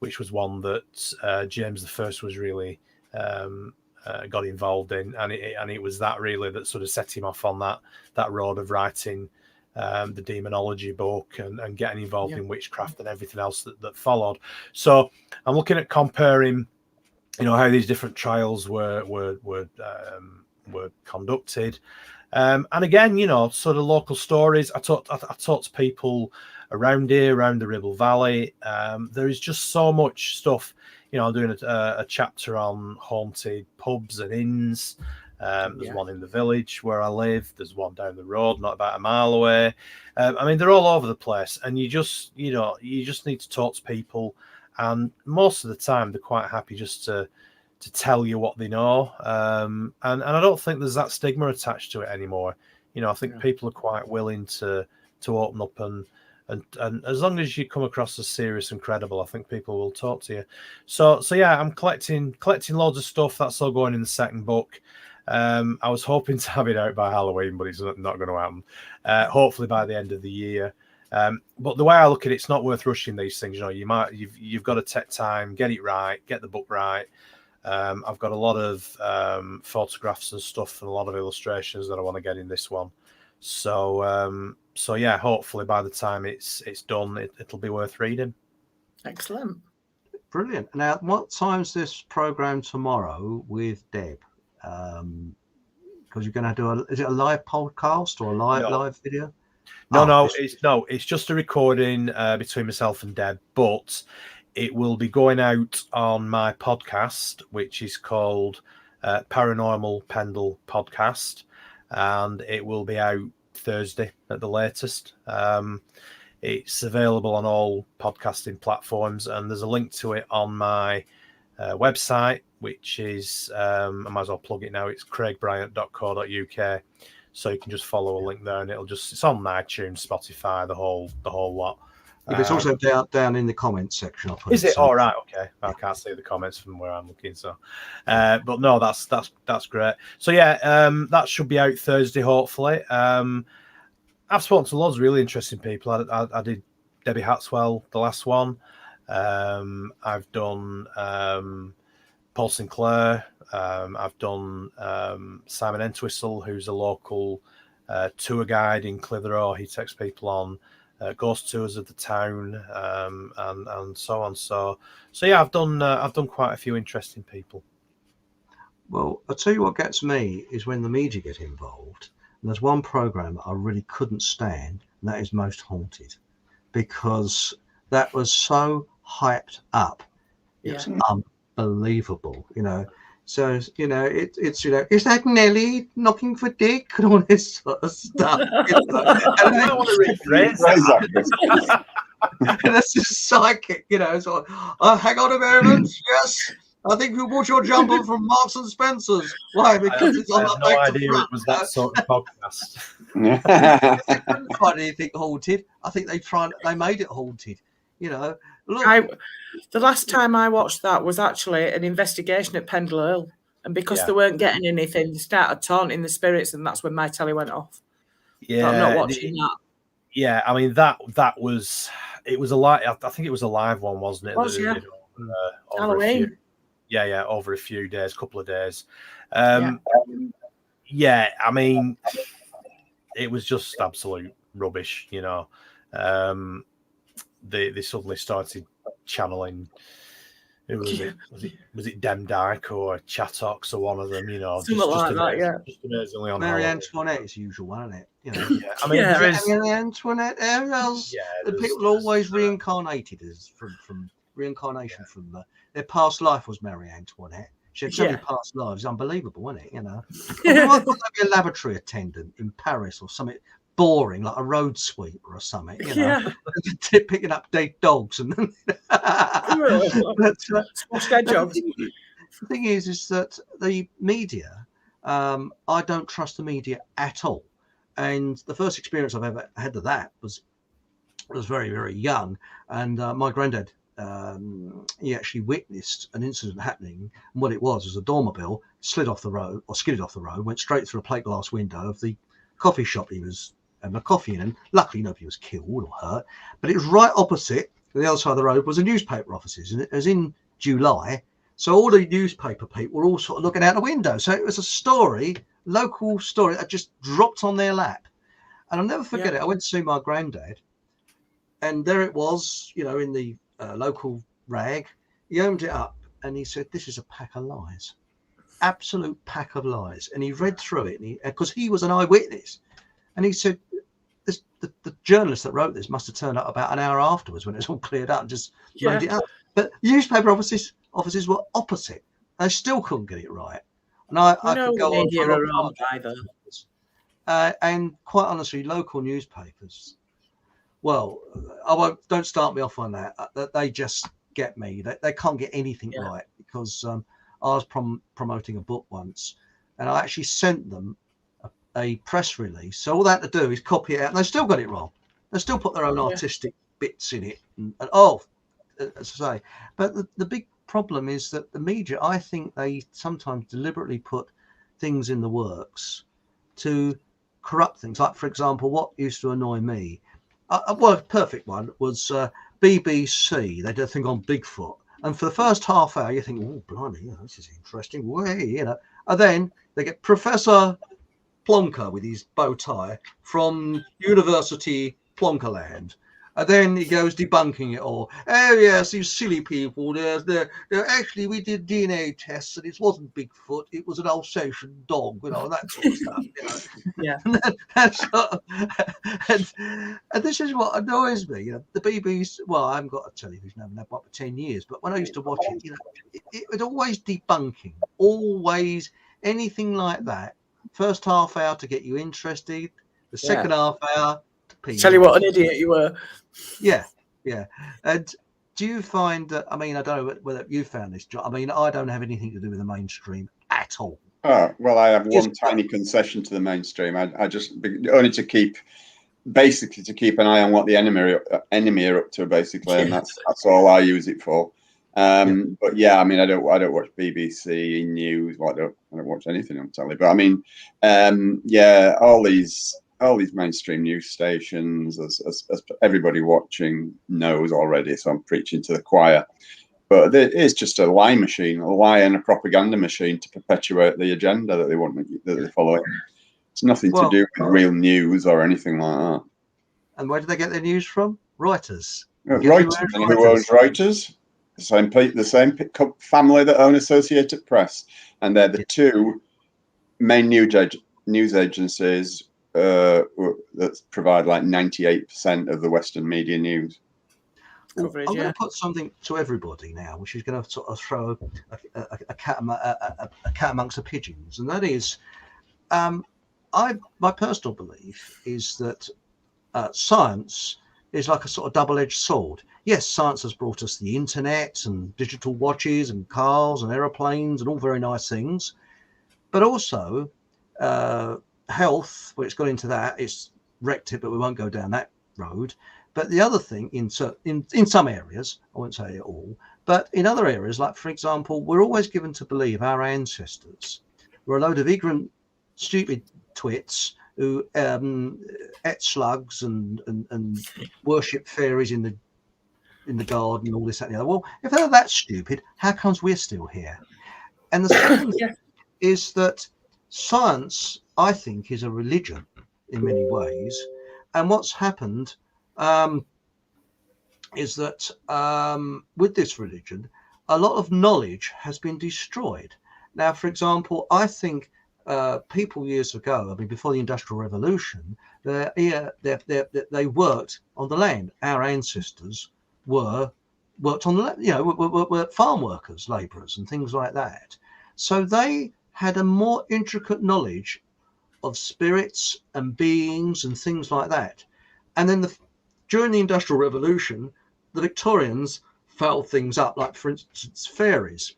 which was one that James I was really got involved in, and it was that really that sort of set him off on that road of writing the demonology book and getting involved in witchcraft and everything else that followed. So I'm looking at comparing, how these different trials were conducted. And again, sort of local stories. I talked to people around here, around the Ribble Valley. There is just so much stuff. I'm doing a chapter on haunted pubs and inns. There's one in the village where I live. There's one down the road, not about a mile away. I mean, they're all over the place, and you just need to talk to people, and most of the time they're quite happy just to tell you what they know. And I don't think there's that stigma attached to it anymore. I think people are quite willing to open up and as long as you come across as serious and credible, I think people will talk to you. So yeah, I'm collecting loads of stuff. That's all going in the second book. I was hoping to have it out by Halloween, but it's not going to happen. Hopefully by the end of the year. But the way I look at it, it's not worth rushing these things. You've got to take time, get it right, get the book right. I've got a lot of photographs and stuff and a lot of illustrations that I want to get in this one. So yeah, hopefully by the time it's done, it'll be worth reading. Excellent. Brilliant. Now, what time's this program tomorrow with Deb? Because you're going to do is it a live podcast or a live video? It's just a recording between myself and Deb, but it will be going out on my podcast, which is called Paranormal Pendle Podcast, and it will be out Thursday at the latest. It's available on all podcasting platforms, and there's a link to it on my website, which is I might as well plug it now. It's craigbryant.co.uk, so you can just follow a link there, and it's on iTunes, Spotify, the whole lot. It's also down in the comments section. Is it? All right. Okay. I can't see the comments from where I'm looking. So, but no, that's great. So yeah, that should be out Thursday, hopefully. I've spoken to loads of really interesting people. I did Debbie Hatswell, the last one. I've done Paul Sinclair. I've done Simon Entwistle, who's a local tour guide in Clitheroe. He takes people on ghost tours of the town, and so on. So yeah, I've done quite a few interesting people. Well, I'll tell you what gets me is when the media get involved. And there's one program that I really couldn't stand, and that is Most Haunted, because that was so hyped up. It's unbelievable, So it's is that Nelly knocking for dick and all this sort of stuff? And I don't want to rephrase that. And that's just psychic, It's like, hang on a moment, yes. I think you bought your jumper from Marks and Spencer's. Why? Because it's on the back idea it was that sort of podcast. They couldn't find anything haunted. I think they made it haunted. Look. The last time I watched that was actually an investigation at Pendle Hill, and because they weren't getting anything, they started taunting the spirits, and that's when my telly went off. Yeah, but I'm not watching that. Yeah, I mean that was a live. I think it was a live one, wasn't it? Halloween. Yeah, over a few days, couple of days. Yeah. I mean, it was just absolute rubbish, you know. They suddenly started channeling. Who was it? Was it Demdike or Chattox or one of them? You know, Something just like that, amazing, yeah. just amazingly on Marie Halloween. Antoinette is the usual one, isn't it? You know. Yeah, I mean, Yeah. there is. Marie Antoinette. People are always reincarnated as from reincarnation from their past life was Marie Antoinette. She had so many past lives, unbelievable, wasn't it? You know, I thought they'd be a laboratory attendant in Paris or something boring, like a road sweeper or something. You know, picking up dead dogs and. The thing is that the media, I don't trust the media at all. And the first experience I've ever had of that was very, very young. And my granddad, he actually witnessed an incident happening. And what it was a dormobile skidded off the road, went straight through a plate glass window of the coffee shop he was having a coffee in. And luckily nobody was killed or hurt. But it was right opposite, the other side of the road was the newspaper offices. And it was in July. So all the newspaper people were all sort of looking out the window. So it was a story, local story that just dropped on their lap. And I'll never forget it. I went to see my granddad and there it was, you know, in the local rag. He opened it up and he said, "This is a pack of lies, absolute pack of lies." And he read through it because he was an eyewitness. And he said, the journalist that wrote this must have turned up about an hour afterwards when it was all cleared up and just made it up. But newspaper offices were opposite. They still couldn't get it right. And I could go on for a long time. And quite honestly, local newspapers, well, don't start me off on that. They just get me. They can't get anything right because I was promoting a book once and I actually sent them a press release. So all they had to do is copy it out and they still got it wrong. They still put their own artistic bits in it. And as I say, but the big problem is that the media, I think they sometimes deliberately put things in the works to corrupt things. Like, for example, what used to annoy me, a perfect one was BBC. They did a thing on Bigfoot. And for the first half hour, you think, oh, blimey, this is interesting. And then they get Professor Plonker with his bow tie from University Plonkerland. And then he goes debunking it all. Oh yes, these silly people. They're actually, we did DNA tests and it wasn't Bigfoot. It was an Alsatian dog, that sort of stuff. And this is what annoys me. The BBC. Well, I haven't got a television. I haven't had one for 10 years. But when I used to watch it, it was always debunking. Always anything like that. First half hour to get you interested. The second half hour. Tell you what an idiot you were. Yeah. And do you find that, I mean, I don't know whether you found this, John. I mean, I don't have anything to do with the mainstream at all. Oh, well, I have one tiny concession to the mainstream. I just, only to keep an eye on what the enemy are up to, basically. And that's all I use it for. But yeah, I mean, I don't watch BBC News. Well, I don't watch anything on telly. But I mean, all these mainstream news stations, as everybody watching knows already, so I'm preaching to the choir. But it's just a lie machine, a lie and a propaganda machine to perpetuate the agenda that they want, that they follow. It's nothing to do with real news or anything like that. And where do they get their news from? Reuters. Reuters. And who owns Reuters? The same family that own Associated Press, and they're the two main news agencies that provide like 98% of the Western media news. Coverage, I'm going to put something to everybody now, which is going to sort of throw a cat amongst the pigeons, and that is, my personal belief is that science is like a sort of double-edged sword. Yes, science has brought us the internet and digital watches and cars and aeroplanes and all very nice things, but also health, well, it's got into that, it's wrecked it, but we won't go down that road. But the other thing, in some areas, I won't say it all, but in other areas, like, for example, we're always given to believe our ancestors were a load of ignorant, stupid twits who ate slugs and worship fairies in in the garden, all this, that, and the other. Well, if they're that stupid, how comes we're still here? And the second thing is that science, I think, is a religion in many ways. And what's happened is that with this religion, a lot of knowledge has been destroyed. Now, for example, I think people years ago, I mean, before the Industrial Revolution, they worked on the land. Our ancestors worked on the land, you know, were farm workers, labourers, and things like that. So they had a more intricate knowledge of spirits and beings and things like that. And then during the Industrial Revolution, the Victorians fouled things up, like, for instance, fairies.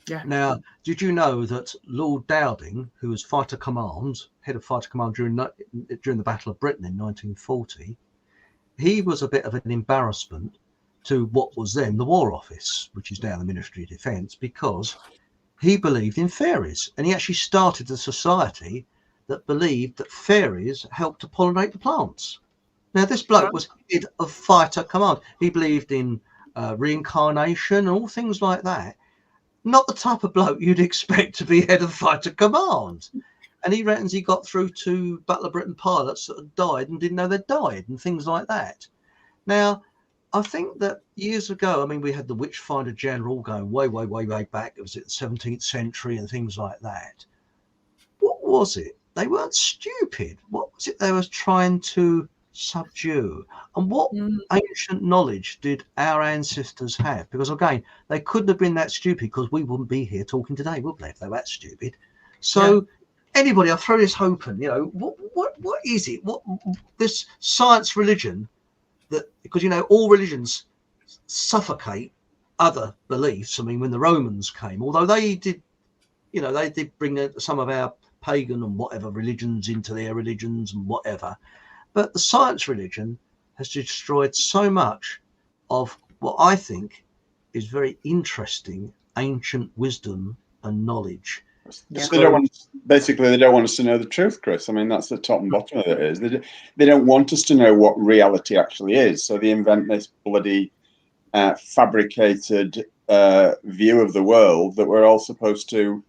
Yeah. Now, did you know that Lord Dowding, who was Fighter Command, head of Fighter Command during the Battle of Britain in 1940, he was a bit of an embarrassment to what was then the War Office, which is now the Ministry of Defence, because he believed in fairies. And he actually started a society that believed that fairies helped to pollinate the plants. Now, this bloke was head of Fighter Command. He believed in reincarnation and all things like that. Not the type of bloke you'd expect to be head of Fighter Command. And he reckons he got through to Battle of Britain pilots that had died and didn't know they'd died and things like that. Now, I think that years ago, I mean, we had the Witchfinder General going way back. It was in the 17th century and things like that. What was it? They weren't stupid. What was it they were trying to subdue? And what ancient knowledge did our ancestors have? Because again, they couldn't have been that stupid, because we wouldn't be here talking today, would they, if they were that stupid? So anybody, I'll throw this open, you know, what is it? What this science religion that, because, you know, all religions suffocate other beliefs. I mean, when the Romans came, although they did, you know, they did bring some of our pagan and whatever religions into their religions and whatever, but the science religion has destroyed so much of what I think is very interesting ancient wisdom and knowledge. So they don't want us to know the truth, Chris. I mean, that's the top and bottom of it. Is they don't want us to know what reality actually is. So they invent this bloody fabricated view of the world that we're all supposed to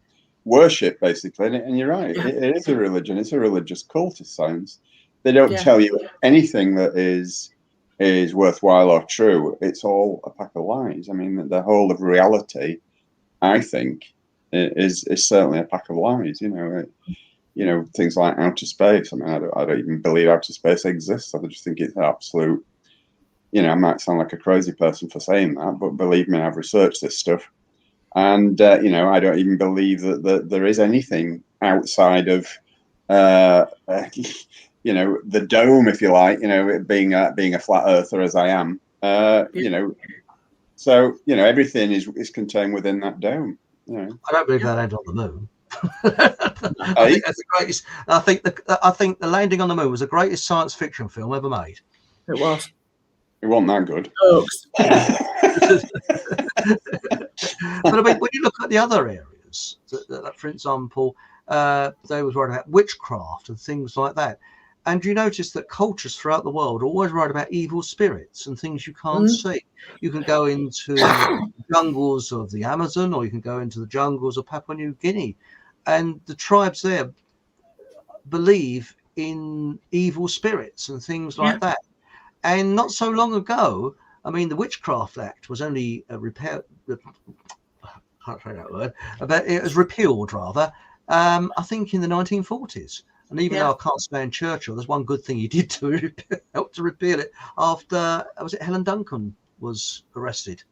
worship, basically. And you're right, it is a religion. It's a religious cult of science. They don't tell you anything that is worthwhile or true. It's all a pack of lies. I mean, the whole of reality, I think, is certainly a pack of lies. You know, things like outer space. I mean, I don't even believe outer space exists. I just think it's absolute. You know, I might sound like a crazy person for saying that, but believe me, I've researched this stuff, and you know, I don't even believe that there is anything outside of you know, the dome, if you like. You know, being a flat earther as I am. You know, so you know, everything is contained within that dome. Yeah. I don't believe that landed on the moon. I think that's the greatest. I think the landing on the moon was the greatest science fiction film ever made. It was. It wasn't that good. But I mean, when you look at the other areas, for example, they was writing about witchcraft and things like that. And you notice that cultures throughout the world always write about evil spirits and things you can't see. You can go into the jungles of the Amazon, or you can go into the jungles of Papua New Guinea, and the tribes there believe in evil spirits and things like that. And not so long ago, I mean, the Witchcraft Act was only can't say that word, but it was repealed rather, I think in the 1940s. And even though I can't stand Churchill, there's one good thing he did to help to repeal it after, was it Helen Duncan was arrested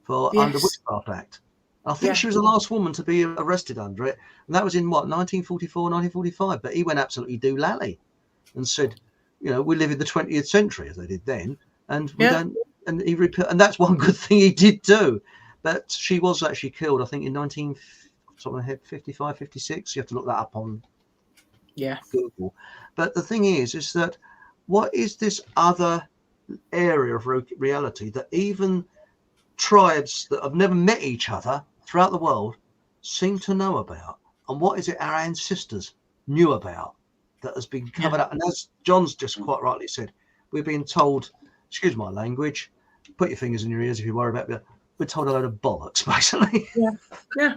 for under Witchcraft Act. I think she was the last woman to be arrested under it. And that was in what, 1944, 1945. But he went absolutely doolally and said, you know, we live in the 20th century, as they did then. And we don't, and he repealed, and that's one good thing he did do. But she was actually killed, I think, in 55, 56. You have to look that up on Google. But the thing is that what is this other area of reality that even tribes that have never met each other throughout the world seem to know about? And what is it our ancestors knew about that has been covered up? And as John's just quite rightly said, we're being told, excuse my language, put your fingers in your ears if you worry about it. We're told a load of bollocks, basically. Yeah.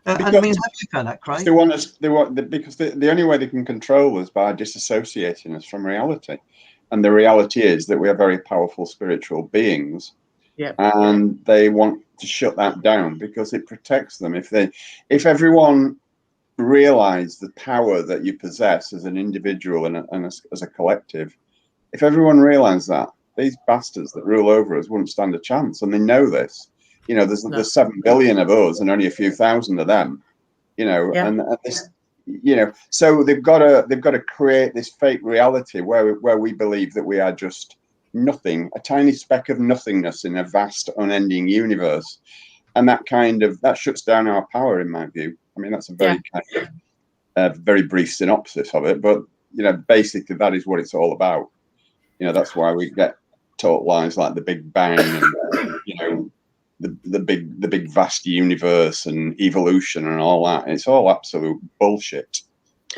And I mean, have you found that, Craig? Because the only way they can control us by disassociating us from reality. And the reality is that we are very powerful spiritual beings. Yeah. And they want to shut that down because it protects them. If everyone realized the power that you possess as an individual and as a collective, if everyone realized that, these bastards that rule over us wouldn't stand a chance. And they know this. There's 7 billion of us and only a few thousand of them, and this, so they've got to create this fake reality where we believe that we are just nothing, a tiny speck of nothingness in a vast, unending universe, and that shuts down our power, in my view. I mean, that's a very kind of very brief synopsis of it, but basically that is what it's all about. That's why we get taught lines like the Big Bang and the big vast universe and evolution and all that. It's all absolute bullshit.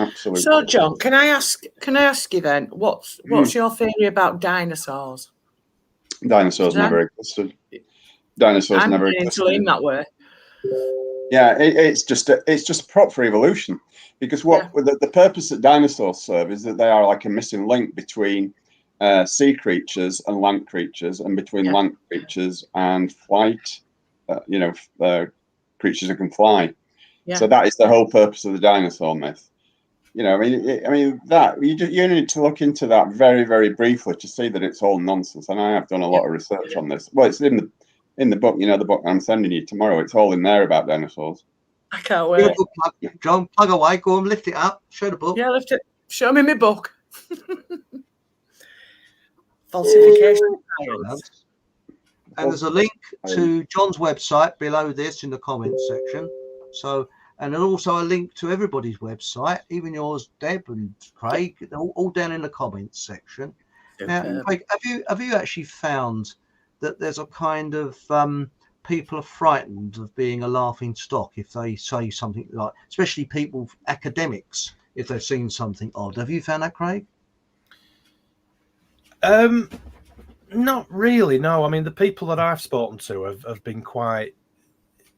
Absolutely. So, John, can I ask you then, what's your theory about dinosaurs? Dinosaurs never existed. Dinosaurs never existed. That way. Yeah, it's just a prop for evolution, because the purpose that dinosaurs serve is that they are like a missing link between sea creatures and land creatures, and between land creatures and flight, creatures that can fly. Yeah. So that is the whole purpose of the dinosaur myth. That you need to look into that very, very briefly to see that it's all nonsense. And I have done a lot of research on this. Well, it's in the book, the book I'm sending you tomorrow. It's all in there about dinosaurs. I can't wait. John, plug away. Go on, lift it up. Show the book. Yeah, lift it. Show me my book. Falsification. And there's a link to John's website below this in the comments section. So, and then also a link to everybody's website, even yours, Deb and Craig, all down in the comments section. Now, Craig, have you actually found that there's a kind of people are frightened of being a laughing stock if they say something like, especially people, academics, if they've seen something odd? Have you found that, Craig? Not really, no. I mean, the people that I've spoken to have been quite,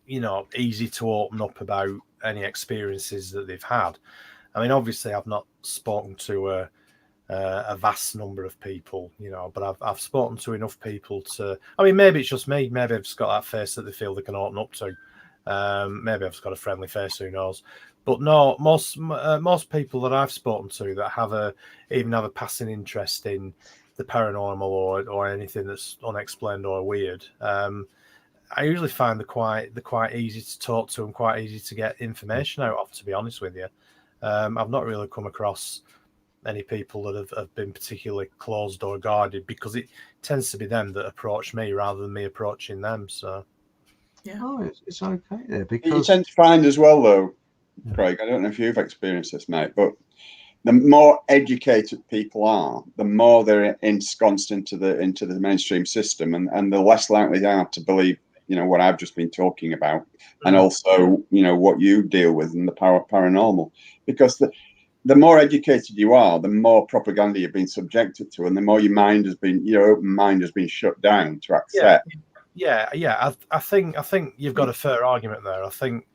easy to open up about any experiences that they've had. I mean, obviously, I've not spoken to a vast number of people, but I've spoken to enough people to. I mean, maybe it's just me. Maybe I've just got that face that they feel they can open up to. Maybe I've just got a friendly face. Who knows? But no, most people that I've spoken to that even have a passing interest in the paranormal or anything that's unexplained or weird, I usually find they're quite easy to talk to and quite easy to get information out of, to be honest with you. I've not really come across any people that have been particularly closed or guarded, because it tends to be them that approach me rather than me approaching them. So it's okay there, because you tend to find as well, though, Craig, I don't know if you've experienced this, mate, but the more educated people are, the more they're ensconced into the mainstream system, and the less likely they are to believe, what I've just been talking about, and also, what you deal with in the paranormal. Because the more educated you are, the more propaganda you've been subjected to, and the more your open mind has been shut down to accept. Yeah. I think you've got a fair argument there. I think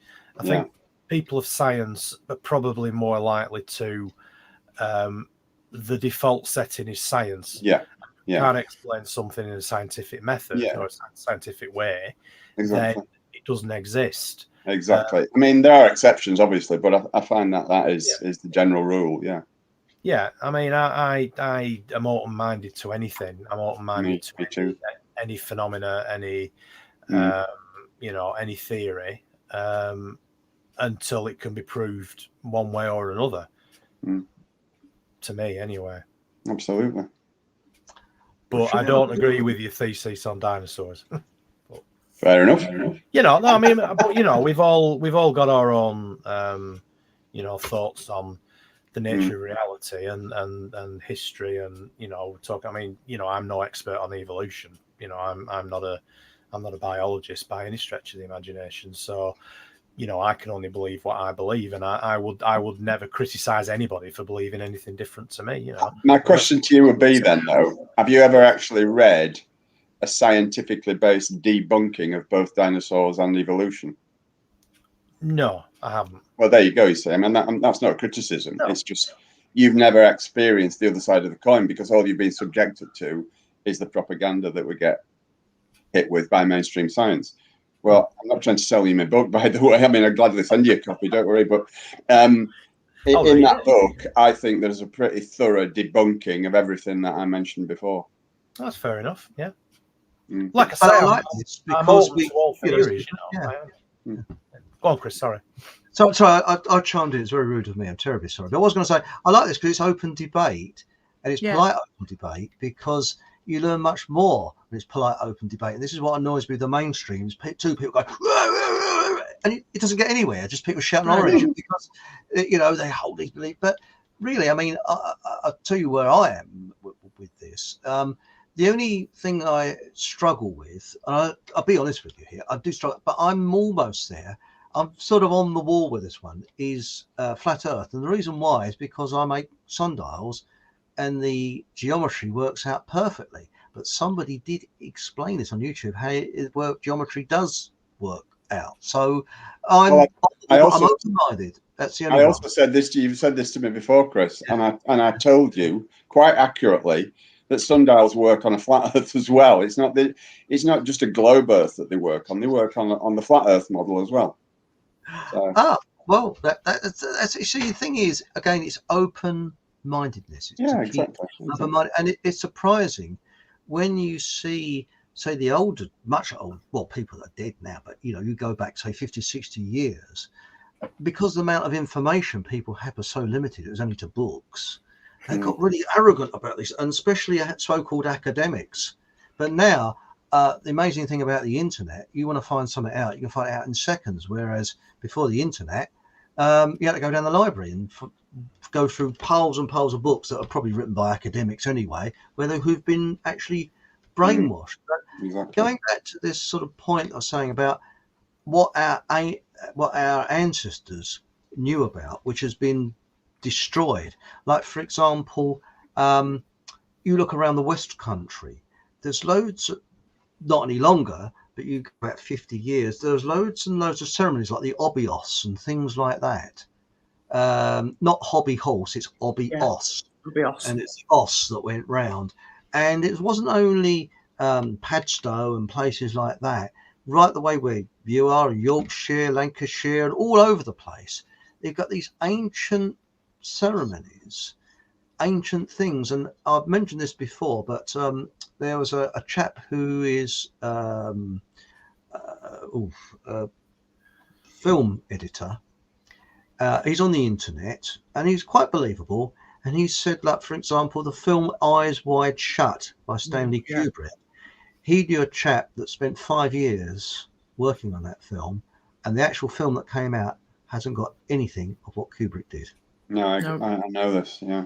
people of science are probably more likely to. The default setting is science. You can't explain something in a scientific method or a scientific way, then it doesn't exist. Exactly. I mean, there are exceptions, obviously, but I find that is the general rule. Yeah. I mean, I am open-minded to anything. I'm open-minded to any phenomena, any any theory, until it can be proved one way or another. To me, anyway. Absolutely. But I don't agree with your thesis on dinosaurs. Fair enough. I mean, but we've all got our own, thoughts on the nature of reality and history, and talk. I mean, I'm no expert on evolution. I'm not a biologist by any stretch of the imagination. So, I can only believe what I believe, and I would never criticize anybody for believing anything different to me. My question to you would be then, though: have you ever actually read a scientifically based debunking of both dinosaurs and evolution? No, I haven't. Well, there you go. You see, I mean, that's not a criticism. No. It's just you've never experienced the other side of the coin, because all you've been subjected to is the propaganda that we get hit with by mainstream science. Well, I'm not trying to sell you my book, by the way. I mean, I'd gladly send you a copy, don't worry. But in that book, I think there's a pretty thorough debunking of everything that I mentioned before. That's fair enough. Yeah. Mm. Like I say, I like this I'm because open to all theories. Yeah. Go on, Chris. Sorry. So I chimed in. It's very rude of me. I'm terribly sorry. But I was going to say I like this because it's open debate, and it's polite open debate, because you learn much more when it's polite open debate. And this is what annoys me with the mainstream: is two people go, and it doesn't get anywhere. Just people shouting orange because they hold these beliefs. But really, I mean, I'll tell you where I am with this. The only thing I struggle with, and I'll be honest with you here, I do struggle, but I'm almost there. I'm sort of on the wall with this one, is flat Earth. And the reason why is because I make sundials and the geometry works out perfectly. But somebody did explain this on YouTube, how geometry does work out. So I'm open-minded. That's the only I also said this to you. You've said this to me before, Chris, and I told you quite accurately that sundials work on a flat Earth as well. It's not just a globe Earth that they work on. They work on the flat Earth model as well. So. Well, that's see, the thing is, again, it's open-mindedness. It's exactly. Open-minded, and it's surprising when you see, say, the older, much older, well, people are dead now, but you go back, say, 50, 60 years, because the amount of information people have was so limited, it was only to books. They got really arrogant about this, and especially so-called academics. But now, the amazing thing about the internet, you want to find something out, you can find it out in seconds. Whereas before the internet, you had to go down the library and go through piles and piles of books that are probably written by academics anyway, who've been actually brainwashed. But going back to this sort of point I was saying about what our ancestors knew about, which has been destroyed. Like, for example, you look around the West Country, there's loads, not any longer, but you go back 50 years, there's loads and loads of ceremonies like the obios and things like that. Not hobby horse, it's obios. And it's os that went round. And it wasn't only Padstow and places like that, right the way where you are, Yorkshire, Lancashire, and all over the place. They've got these ancient ceremonies, ancient things. And I've mentioned this before, but there was a chap who is a film editor. He's on the internet and he's quite believable. And he said, like, for example, the film Eyes Wide Shut by Stanley Kubrick. He knew a chap that spent 5 years working on that film, and the actual film that came out hasn't got anything of what Kubrick did. No, I know this. Yeah.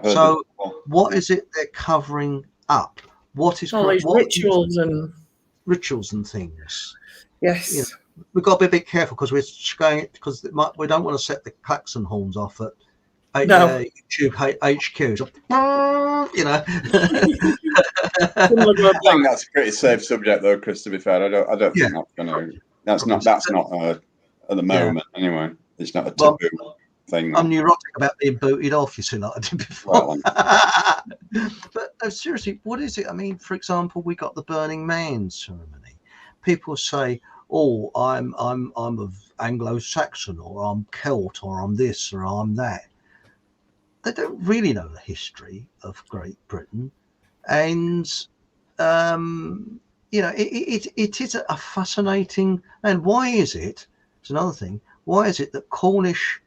So what is it they're covering up? What is rituals and things? Yes. We've got to be a bit careful because we're going, because we don't want to set the klaxon horns off at YouTube HQ. So, I think that's a pretty safe subject, though, Chris. To be fair, I don't think that's going to. That's not at the moment anyway. It's not a taboo thing. I'm neurotic about being booted off, you see, like I did before. But no, seriously, what is it? I mean, for example, we got the Burning Man ceremony. People say, "Oh, I'm of Anglo-Saxon, or I'm Celt, or I'm this, or I'm that." They don't really know the history of Great Britain, and it is a fascinating. And why is it? It's another thing. Why is it that Cornish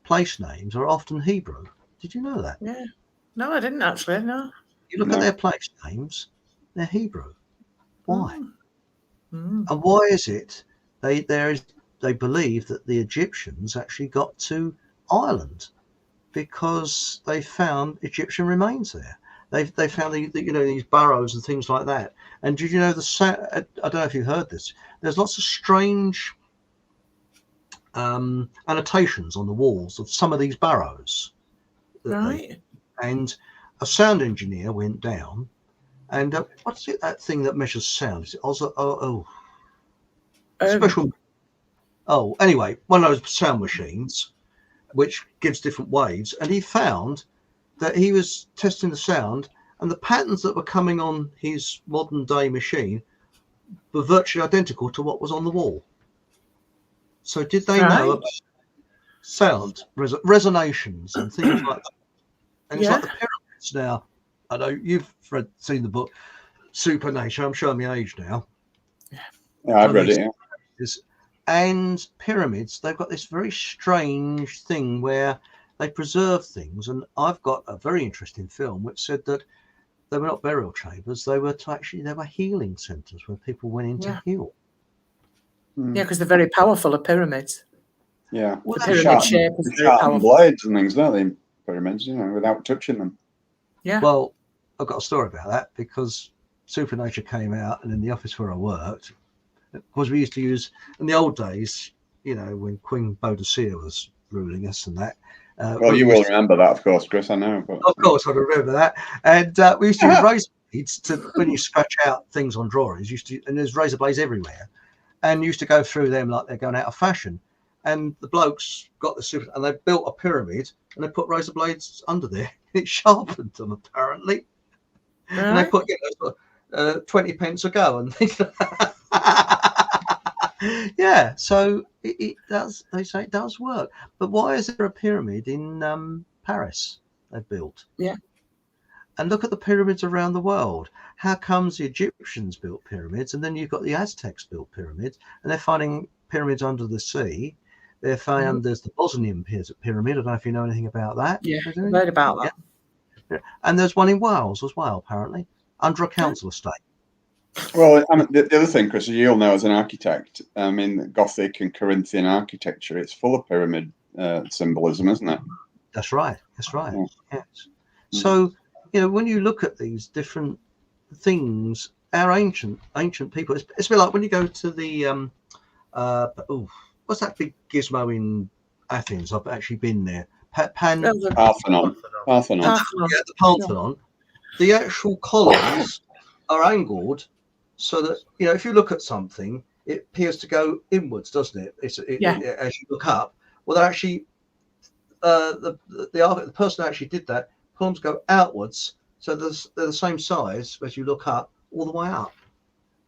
place names are often Hebrew? Did you know that? Yeah. No, I didn't actually. No. You look at their place names; they're Hebrew. Why? And why is it they believe that the Egyptians actually got to Ireland? Because they found Egyptian remains there. They found these burrows and things like that. And did you know I don't know if you heard this. There's lots of strange annotations on the walls of some of these burrows. Right. And a sound engineer went down And what's it, that thing that measures sound? Is it special? Anyway, one of those sound machines which gives different waves, and he found that he was testing the sound, and the patterns that were coming on his modern day machine were virtually identical to what was on the wall. So did they know about sound resonations and things like that? And it's like the pyramids now. I know you've seen the book Supernature. I'm showing my age now. Yeah, I've read it. Yeah. And pyramids, they've got this very strange thing where they preserve things. And I've got a very interesting film which said that they were not burial chambers. They were healing centers where people went in to heal. Yeah, because they're very powerful, the pyramids. Yeah. The pyramid shape is very powerful. Blades and things, don't they? Pyramids, without touching them. Yeah. Well, I've got a story about that because Supernature came out, and in the office where I worked, because we used to use in the old days, when Queen Boadicea was ruling us and that. Well, you will remember that, of course, Chris. I know. But... Of course, I remember that. And we used to use razor blades when you scratch out things on drawings. And there's razor blades everywhere, and you used to go through them like they're going out of fashion. And the blokes got and they built a pyramid, and they put razor blades under there. It sharpened them apparently, and they put 20 pence a go and things. Yeah, so it does. They say it does work. But why is there a pyramid in Paris they built? Yeah. And look at the pyramids around the world. How comes the Egyptians built pyramids, and then you've got the Aztecs built pyramids, and they're finding pyramids under the sea. They're found there's the Bosnian pyramid. I don't know if you know anything about that. Yeah, I read about that. Yeah. And there's one in Wales as well, apparently, under a council estate. Well, the other thing, Chris, you'll know as an architect, Gothic and Corinthian architecture, it's full of pyramid symbolism, isn't it? That's right. Yeah. Yes. So, when you look at these different things, our ancient people, it's a bit like when you go to the what's that big gizmo in Athens? I've actually been there. Parthenon. Yeah, the Parthenon. The actual columns are angled so that if you look at something, it appears to go inwards, doesn't it? As you look up. Well, they're actually the person who actually did that. Columns go outwards, so they're the same size as you look up, all the way up.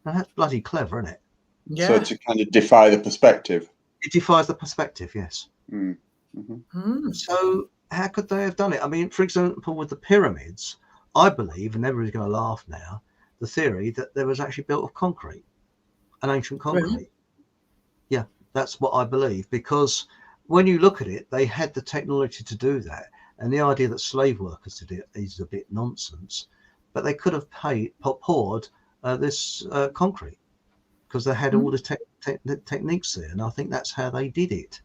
Now, that's bloody clever, isn't it? Yeah. So to kind of defy the perspective. It defies the perspective, yes. Mm-hmm. So how could they have done it? I mean, for example, with the pyramids, I believe, and everybody's going to laugh now, the theory that there was actually built of concrete, an ancient concrete. Really? Yeah, that's what I believe, because when you look at it, they had the technology to do that. And the idea that slave workers did it is a bit nonsense. But they could have poured this concrete, because they had all the techniques there, and I think that's how they did it.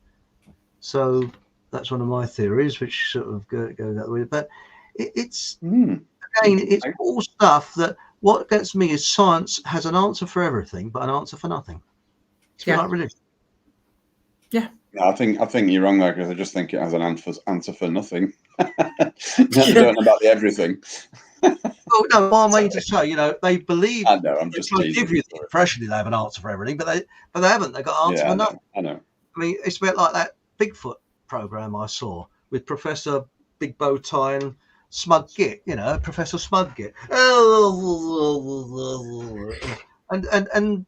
So that's one of my theories, which sort of go that way. But it's again, it's all stuff that what gets me is science has an answer for everything, but an answer for nothing. It's like religion. Yeah. No, I think you're wrong there, because I just think it has an answer for nothing. Don't know about the everything. Oh no, what I mean to say, they believe. I know. I'm just trying to give you the impression they have an answer for everything, but they haven't. They got an answer for nothing. I know. I mean, it's a bit like that Bigfoot program I saw with Professor Big Bow Tie and Smug Git. Professor Smug Git. And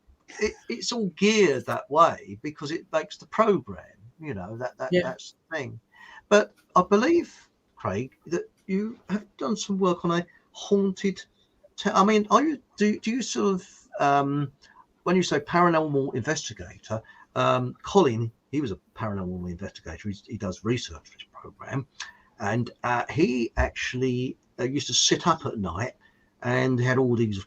it's all geared that way because it makes the program. That's the thing. But I believe, Craig, that you have done some work on a haunted. I mean, do you sort of when you say paranormal investigator, Colin, he was a paranormal investigator. He does research for his program, and he actually used to sit up at night and had all these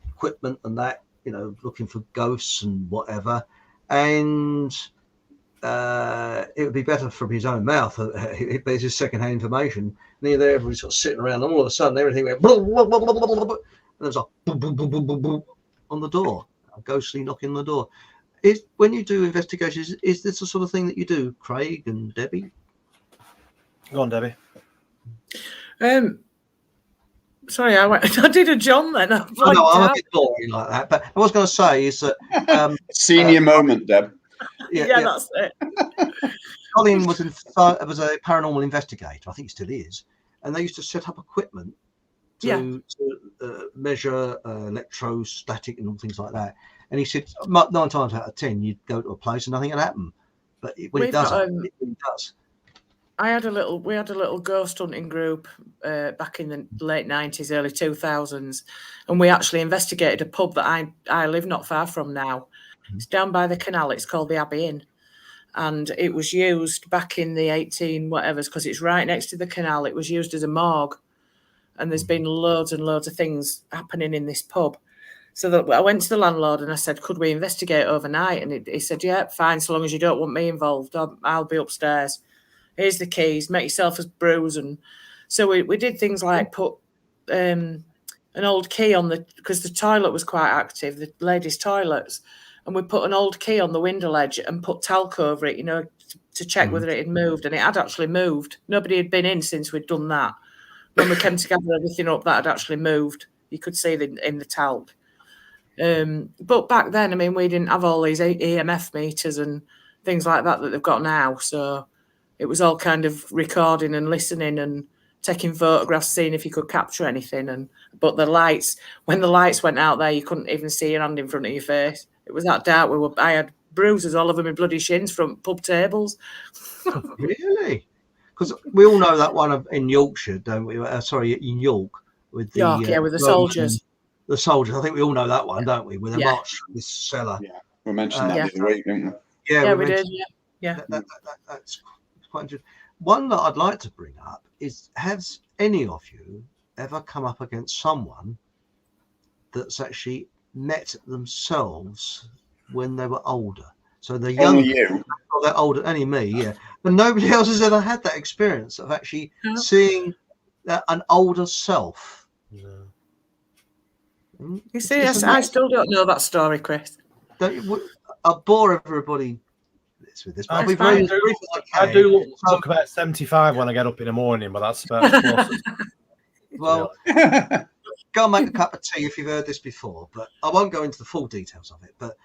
equipment and that, looking for ghosts and whatever. And it would be better from his own mouth. It's his secondhand information. Near there, everybody's sort of sitting around, and all of a sudden, everything went blah, blah, blah, blah, blah, blah, blah, and there's like boom, boom, boom, boom, boom, boom on the door, a ghostly knocking on the door. When you do investigations, is this the sort of thing that you do, Craig and Debbie? Go on, Debbie. Sorry, I did a John then. I know I'm a bit boring like that, but I was going to say is that senior moment, Deb. Yeah, that's it. Colin was a paranormal investigator. I think he still is, and they used to set up equipment to measure electrostatic and all things like that. And he said 9 times out of 10 you'd go to a place and nothing would happen, but when it does, it really does. We had a little ghost hunting group back in the late 90s, early 2000s, and we actually investigated a pub that I live not far from now. It's down by the canal. It's called the Abbey Inn, and it was used back in the 18 whatevers because it's right next to the canal. It was used as a morgue, and there's been loads and loads of things happening in this pub. So that I went to the landlord and I said, could we investigate overnight? And he said, yeah, fine, so long as you don't want me involved. I'll be upstairs. Here's the keys, make yourself as brews. And so we did things like put an old key on because the toilet was quite active, the ladies' toilets, and we put an old key on the window ledge and put talc over it, to check whether it had moved. And it had actually moved. Nobody had been in since we'd done that. When we came to gather everything up, that had actually moved. You could see it in the talc. But back then, I mean, we didn't have all these EMF meters and things like that they've got now. So it was all kind of recording and listening and taking photographs, seeing if you could capture anything. But when the lights went out there, you couldn't even see your hand in front of your face. It was that dark. I had bruises all over my bloody shins from pub tables. Really? Because we all know that one in Yorkshire, don't we? In York with the with the soldiers. The soldiers. I think we all know that one, don't we? With the march through this cellar. Yeah, we mentioned that the other week, didn't we? Yeah, we did. Yeah. That's quite interesting. One that I'd like to bring up is: has any of you ever come up against someone that's actually met themselves when they were older? So they're young. Only you. They're older. Only me. Yeah, but nobody else has ever had that experience of actually seeing an older self. Yeah. You see, I still don't know that story, Chris. I'll bore everybody with this. I do look about 75 when I get up in the morning, but that's about closest. Well, go and make a cup of tea if you've heard this before, but I won't go into the full details of it. But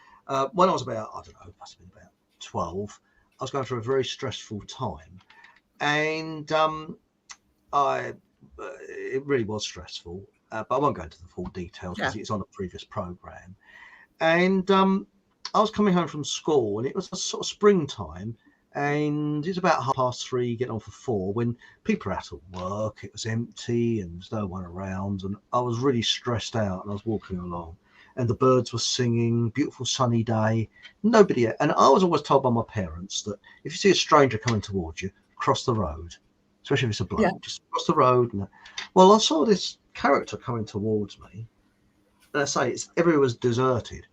when I was about, I don't know, must have been about 12, I was going through a very stressful time, and it really was stressful. But I won't go into the full details because it's on a previous program. And I was coming home from school, and it was a sort of springtime, and it's about 3:30, getting on for 4, when people are out at work. It was empty, and there's no one around, and I was really stressed out. And I was walking along, and the birds were singing. Beautiful sunny day, nobody. And I was always told by my parents that if you see a stranger coming towards you, cross the road, especially if it's a bloke. Just cross the road. Well, I saw this character coming towards me, and I say everywhere was deserted,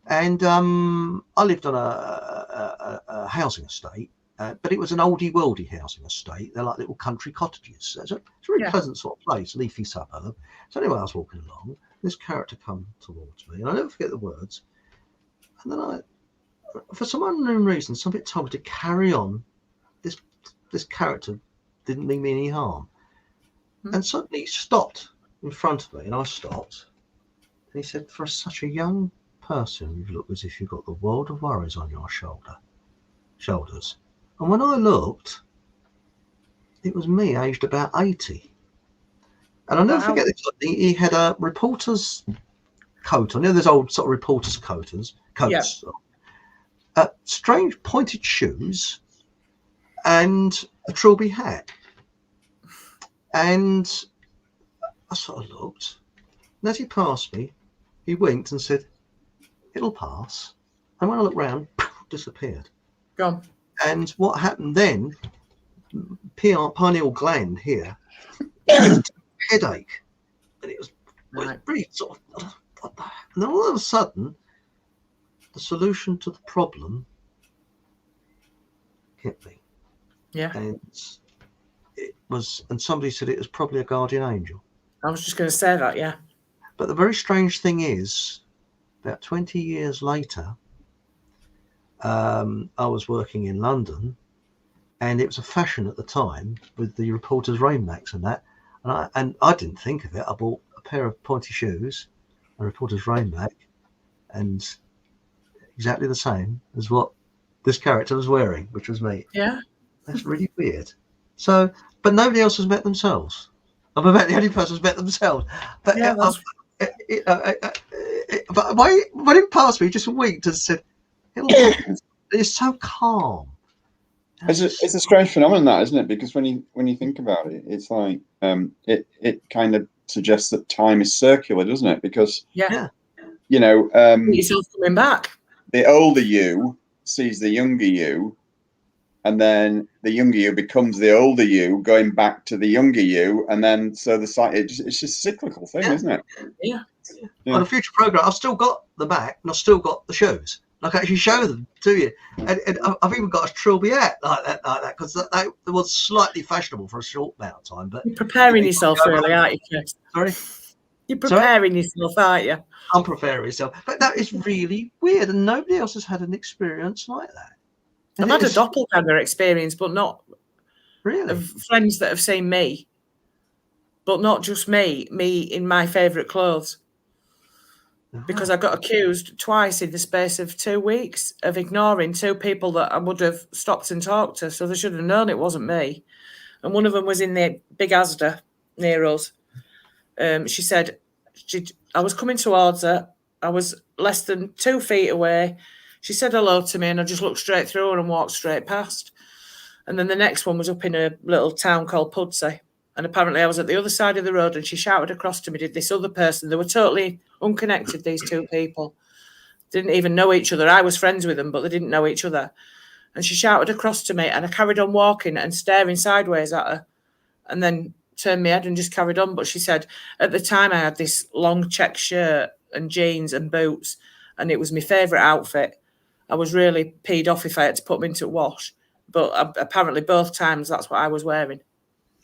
and I lived on a housing estate, but it was an oldie worldy housing estate. They're like little country cottages. It's a really pleasant sort of place, leafy suburb. So anyway, I was walking along, this character come towards me, and I never forget the words. And then for some unknown reason, somebody told me to carry on. This character didn't mean me any harm. And suddenly he stopped in front of me, and I stopped. And he said, for such a young person, you look as if you've got the world of worries on your shoulders. And when I looked, it was me, aged about 80. And I'll never forget this. He had a reporter's coat on. There's old sort of reporter's coats. Strange pointed shoes and a trilby hat. And I sort of looked, and as he passed me, he winked and said, "It'll pass." And when I looked round, disappeared. Gone. And what happened then, pineal gland here, headache. And it was really sort of, and then all of a sudden, the solution to the problem hit me. Yeah. And somebody said it was probably a guardian angel. I was just going to say that, yeah. But the very strange thing is, about 20 years later, I was working in London, and it was a fashion at the time with the reporters' rainbacks and that. and I didn't think of it. I bought a pair of pointy shoes, a reporter's rainback, and exactly the same as what this character was wearing, which was me. Yeah. That's really weird. So, but nobody else has met themselves. I'm about the only person who's met themselves. But Yeah, that's... but when it passed me, just winked and said, "It's so calm." It's a strange phenomenon, that, isn't it? Because when you think about it, it's like it kind of suggests that time is circular, doesn't it? Because you know, yourself coming back. The older you sees the younger you, and then the younger you becomes the older you, going back to the younger you, and then so it's just a cyclical thing, isn't it? Yeah. On a future program, I've still got the back and I've still got the shoes. I can actually show them to you, and I've even got a trilby hat like that, because that was slightly fashionable for a short amount of time. But you're preparing yourself, really, aren't you, Chris? Sorry, you're preparing yourself, aren't you? I'm preparing myself, but that is really weird, and nobody else has had an experience like that. I've had a doppelganger experience, but not really of friends that have seen me, but not just me in my favourite clothes. Because I got accused twice in the space of 2 weeks of ignoring two people that I would have stopped and talked to. So they should have known it wasn't me. And one of them was in the big Asda near us. She said, I was coming towards her. I was less than 2 feet away. She said hello to me and I just looked straight through her and walked straight past. And then the next one was up in a little town called Pudsey. And apparently I was at the other side of the road and she shouted across to me, did this other person. They were totally unconnected, these two people. Didn't even know each other. I was friends with them, but they didn't know each other. And she shouted across to me and I carried on walking and staring sideways at her and then turned my head and just carried on. But she said, at the time I had this long check shirt and jeans and boots and it was my favourite outfit. I was really peed off if I had to put them into a wash. But apparently both times that's what I was wearing.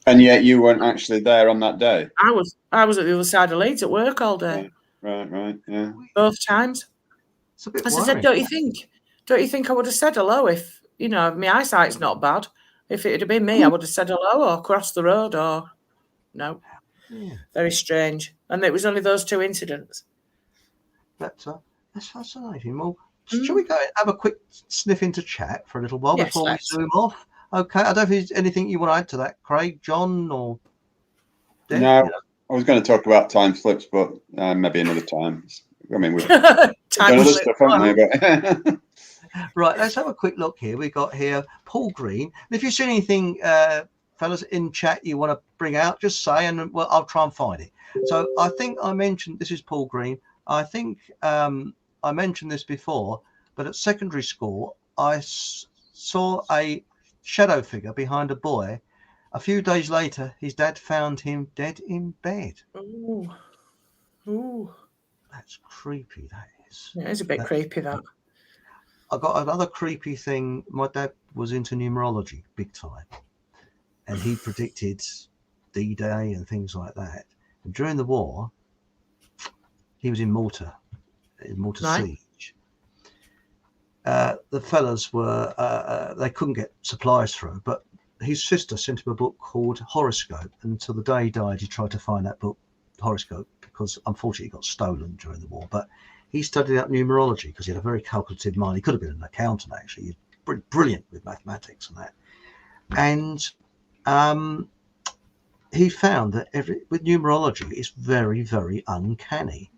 And yet you weren't actually there on that day. I was at the other side of Leeds at work all day. Right, yeah. Both times. It's a bit As worrying. I said, don't you think I would have said hello if, my eyesight's not bad. If it had been me, I would have said hello or crossed the road or no. Yeah. Very strange. And it was only those two incidents. That's fascinating. Well, shall we go and have a quick sniff into chat for a little while before we zoom off? Okay, I don't know if there's anything you want to add to that, Craig, John, or Deb? No, I was going to talk about time slips, but maybe another time. I mean, we've done other stuff, haven't we? But... Right, let's have a quick look here. We've got here Paul Green. And if you see anything, fellas, in chat you want to bring out, just say, and I'll try and find it. So I think I mentioned, this is Paul Green. I think I mentioned this before, but at secondary school, I saw a shadow figure behind a boy. A few days later, his dad found him dead in bed. Ooh. That's creepy, that is. Yeah, it's a bit creepy, that. I got another creepy thing. My dad was into numerology big time, and he predicted D-Day and things like that. And during the war, he was in Malta siege. The fellas were, they couldn't get supplies through, but his sister sent him a book called Horoscope. And until the day he died, he tried to find that book, Horoscope, because unfortunately it got stolen during the war. But he studied out numerology because he had a very calculative mind. He could have been an accountant, actually. He was brilliant with mathematics and that. And he found that with numerology, it's very, very uncanny.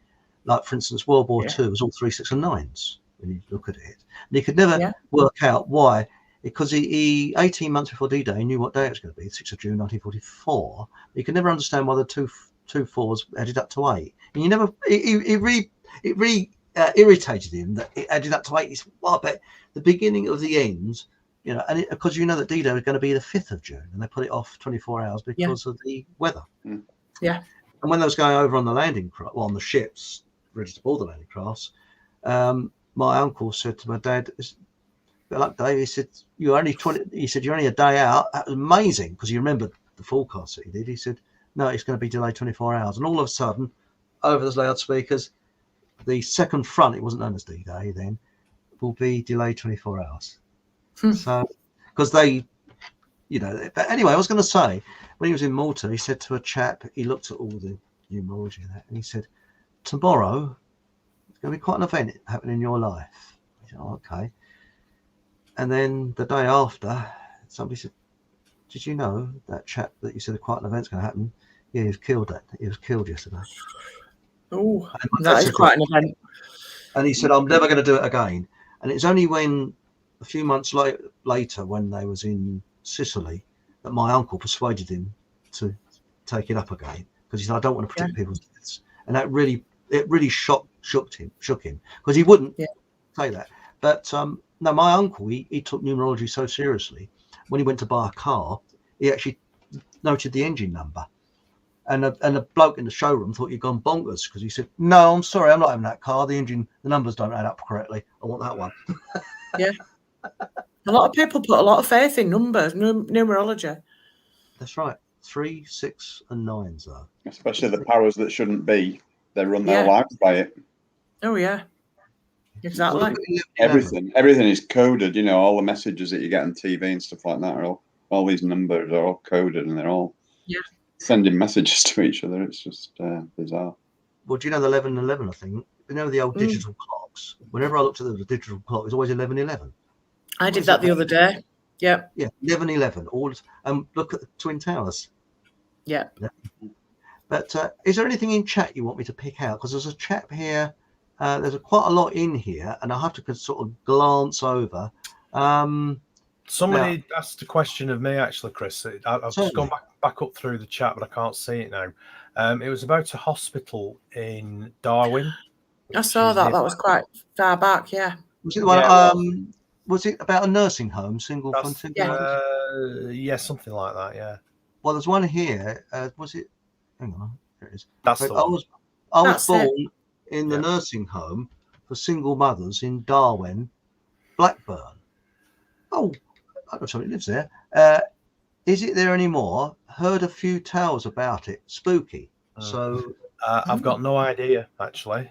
Like, for instance, World War II was all 3, 6, and 9s when you look at it. And he could never work out why, because he 18 months before D-Day, he knew what day it was going to be, 6th of June, 1944. He could never understand why the two 4s added up to 8. And you never, it really irritated him that it added up to 8. He said, well, I bet the beginning of the ends, and because that D-Day was going to be the 5th of June, and they put it off 24 hours because of the weather. Yeah. And when they was going over on the landing craft, on the ships, ready to board the landing crafts, my uncle said to my dad, "Good luck, Dave." He said, "You're only 20." He said, "You're only a day out." That was amazing because he remembered the forecast that he did. He said, "No, it's going to be delayed 24 hours." And all of a sudden, over the loudspeakers, the second front, it wasn't known as D-Day then, will be delayed 24 hours. So, because they you know. But anyway, I was going to say, when he was in Malta, he said to a chap, he looked at all the numerology and that, and he said, tomorrow it's going to be quite an event happening in your life. I said, oh, okay. And then the day after, somebody said, did you know that chap that you said quite an event's going to happen? Yeah, he was killed. He was killed yesterday. Oh, that is quite an event. And he said, I'm never going to do it again. And it's only when a few months later, when they was in Sicily, that my uncle persuaded him to take it up again, because he said, I don't want to predict people's deaths. And that really shook him, because he wouldn't say that. But no, my uncle, he took numerology so seriously. When he went to buy a car, he actually noted the engine number. And the bloke in the showroom thought you'd gone bonkers, because he said, no, I'm sorry, I'm not having that car. The numbers don't add up correctly. I want that one. Yeah. A lot of people put a lot of faith in numbers, numerology. That's right. 3, 6, and 9s, though. Especially the powers that shouldn't be. They run their lives by it. Oh, yeah. Exactly. Well, everything is coded. You know, all the messages that you get on TV and stuff like that are all these numbers are all coded, and they're all sending messages to each other. It's just bizarre. Well, do you know the 11:11? I think you know the old digital clocks. Whenever I looked at the digital clock, it was always 11:11. I did that the other day. Yeah. Yeah, 11:11. All look at the Twin Towers. Yeah. But is there anything in chat you want me to pick out? Because there's a chat here. There's quite a lot in here, and I have to sort of glance over. Somebody asked a question of me, actually, Chris. I've just gone back up through the chat, but I can't see it now. It was about a hospital in Darwin. I saw that. That was quite far back, yeah. Was it the one? Was it about a nursing home, Singleton? Yeah, something like that, yeah. Well, there's one here. Was it? Hang on, there it is. That's the one. I was born in the nursing home for single mothers in Darwin, Blackburn. Oh, I know somebody lives there. Is it there anymore? Heard a few tales about it. Spooky. So I've got no idea, actually.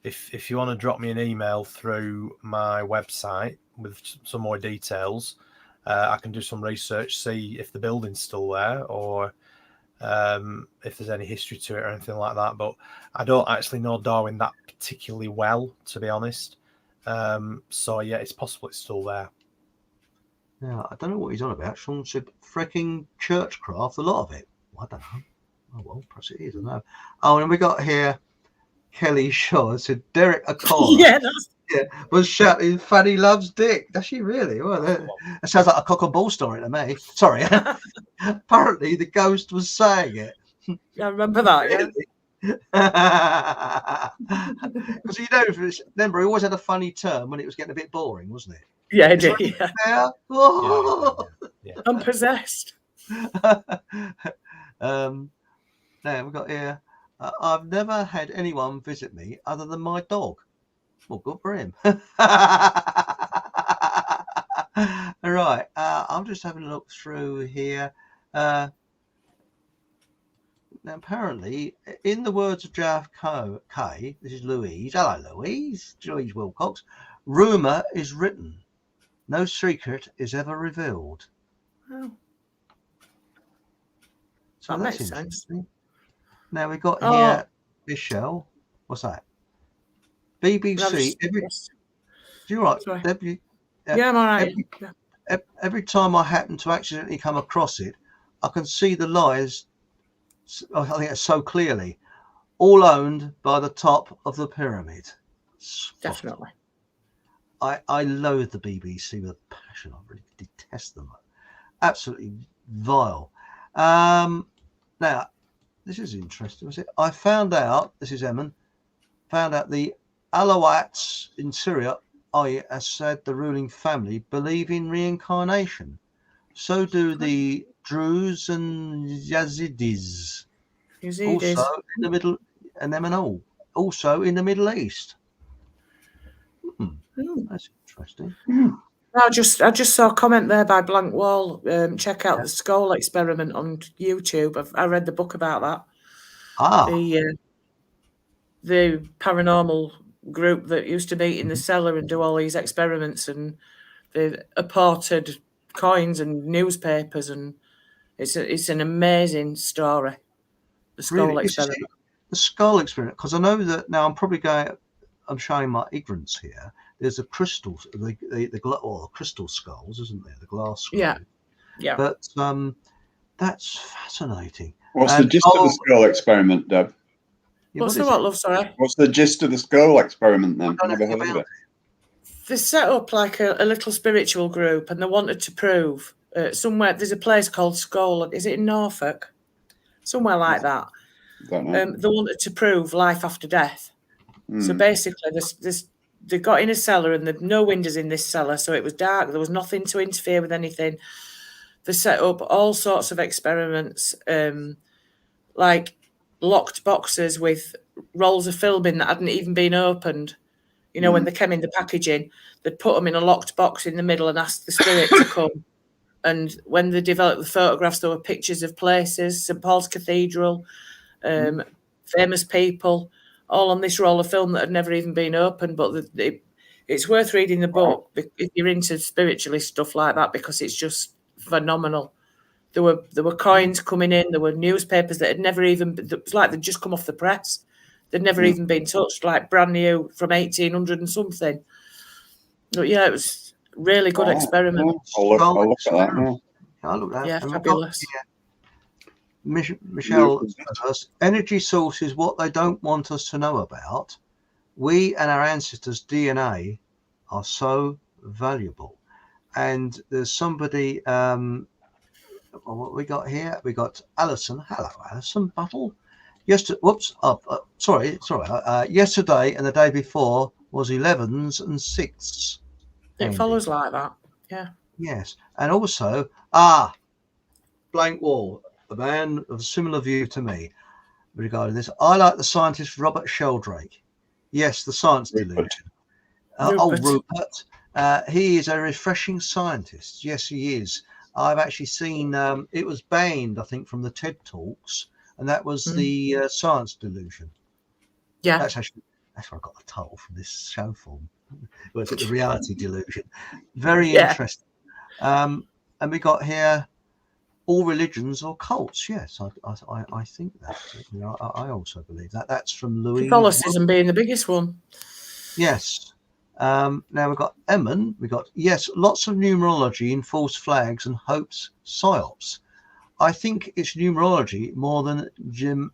If you want to drop me an email through my website with some more details, I can do some research, see if the building's still there, or if there's any history to it or anything like that. But I don't actually know Darwin that particularly well, to be honest. So yeah, it's possible it's still there. Yeah, I don't know what he's on about. Sean said freaking churchcraft, a lot of it. Well, I don't know. Oh well, perhaps it is. I don't know. Oh, and we got here Kelly Shaw said Derek O'Connor. Was shouting Fanny loves Dick. Does she really? Well, that sounds like a cock and ball story to me. Sorry. Apparently the ghost was saying it. Yeah, I remember that, Because you know, remember, he always had a funny term when it was getting a bit boring, wasn't it? Yeah, he did. Yeah. I'm possessed. Now we've got here. I've never had anyone visit me other than my dog. Well, good for him. All right. I'm just having a look through here. Now, apparently, in the words of JFK, this is Louise. Hello, Louise. Louise Wilcox. Rumour is written. No secret is ever revealed. Oh. So that that's makes interesting. sense. Now we've got here Michelle. What's that? BBC. You're right, Debbie. Yeah, I'm all right. Every time I happen to accidentally come across it, I can see the lies. I think it's so clearly. All owned by the top of the pyramid. Definitely. I loathe the BBC with a passion. I really detest them. Absolutely vile. Now, this is interesting. Was it? I found out, this is Emin, found out the Alawites in Syria, as said the ruling family, believe in reincarnation. So do the Druze and Yazidis. Also in the Middle, and them and all. Also in the Middle East. That's interesting. I just saw a comment there by Blank Wall. Check out the Skull Experiment on YouTube. I read the book about that. The paranormal group that used to meet in the cellar and do all these experiments, and they apported coins and newspapers, and it's an amazing story. The skull Really, experiment. the skull experiment, because I know that now I'm showing my ignorance here. There's a crystal, the crystal skulls, isn't there? The glass skulls. Yeah, yeah. But that's fascinating. What's the gist of the skull experiment, Deb? What's the what, love? Sorry. What's the gist of the skull experiment then? Never heard of it. They set up like a little spiritual group, and they wanted to prove somewhere. There's a place called Skull. Is it in Norfolk? Somewhere like that. Don't know. They wanted to prove life after death. So basically, they got in a cellar, and there were no windows in this cellar, so it was dark. There was nothing to interfere with anything. They set up all sorts of experiments, like locked boxes with rolls of film in that hadn't even been opened. You know, when they came in the packaging, they'd put them in a locked box in the middle and ask the spirit to come. And when they developed the photographs, there were pictures of places, St. Paul's Cathedral, famous people, all on this roll of film that had never even been opened. But it's worth reading the book if you're into spiritualist stuff like that, because it's just phenomenal. There were coins coming in, there were newspapers that had never even, it was like they'd just come off the press. They'd never even been touched, like brand new from 1800 and something. But yeah, it was really good experiment. I'll look at that now. I'll look at that. Yeah, fabulous. Michelle, energy source is what they don't want us to know about. We and our ancestors' DNA are so valuable. And there's somebody, what we got here? We got Alison. Hello, Alison Buttle. Yesterday and the day before was 11s and 6s. It follows like that. Yeah. Yes. And also, Blank Wall, a man of a similar view to me regarding this. I like the scientist Robert Sheldrake. Yes, the science delusion. Rupert. He is a refreshing scientist. Yes, he is. I've actually seen, it was banned, I think, from the TED Talks, and that was the science delusion. Yeah. That's where I got the title from this show form. Was it the Reality Delusion? Very interesting. And we got here all religions or cults. Yes, I think that. You know, I also believe that. That's from Louis. Catholicism being the biggest one. Yes. Now we've got Emmon. We got lots of numerology in false flags and hoax psyops. I think it's numerology more than gematria.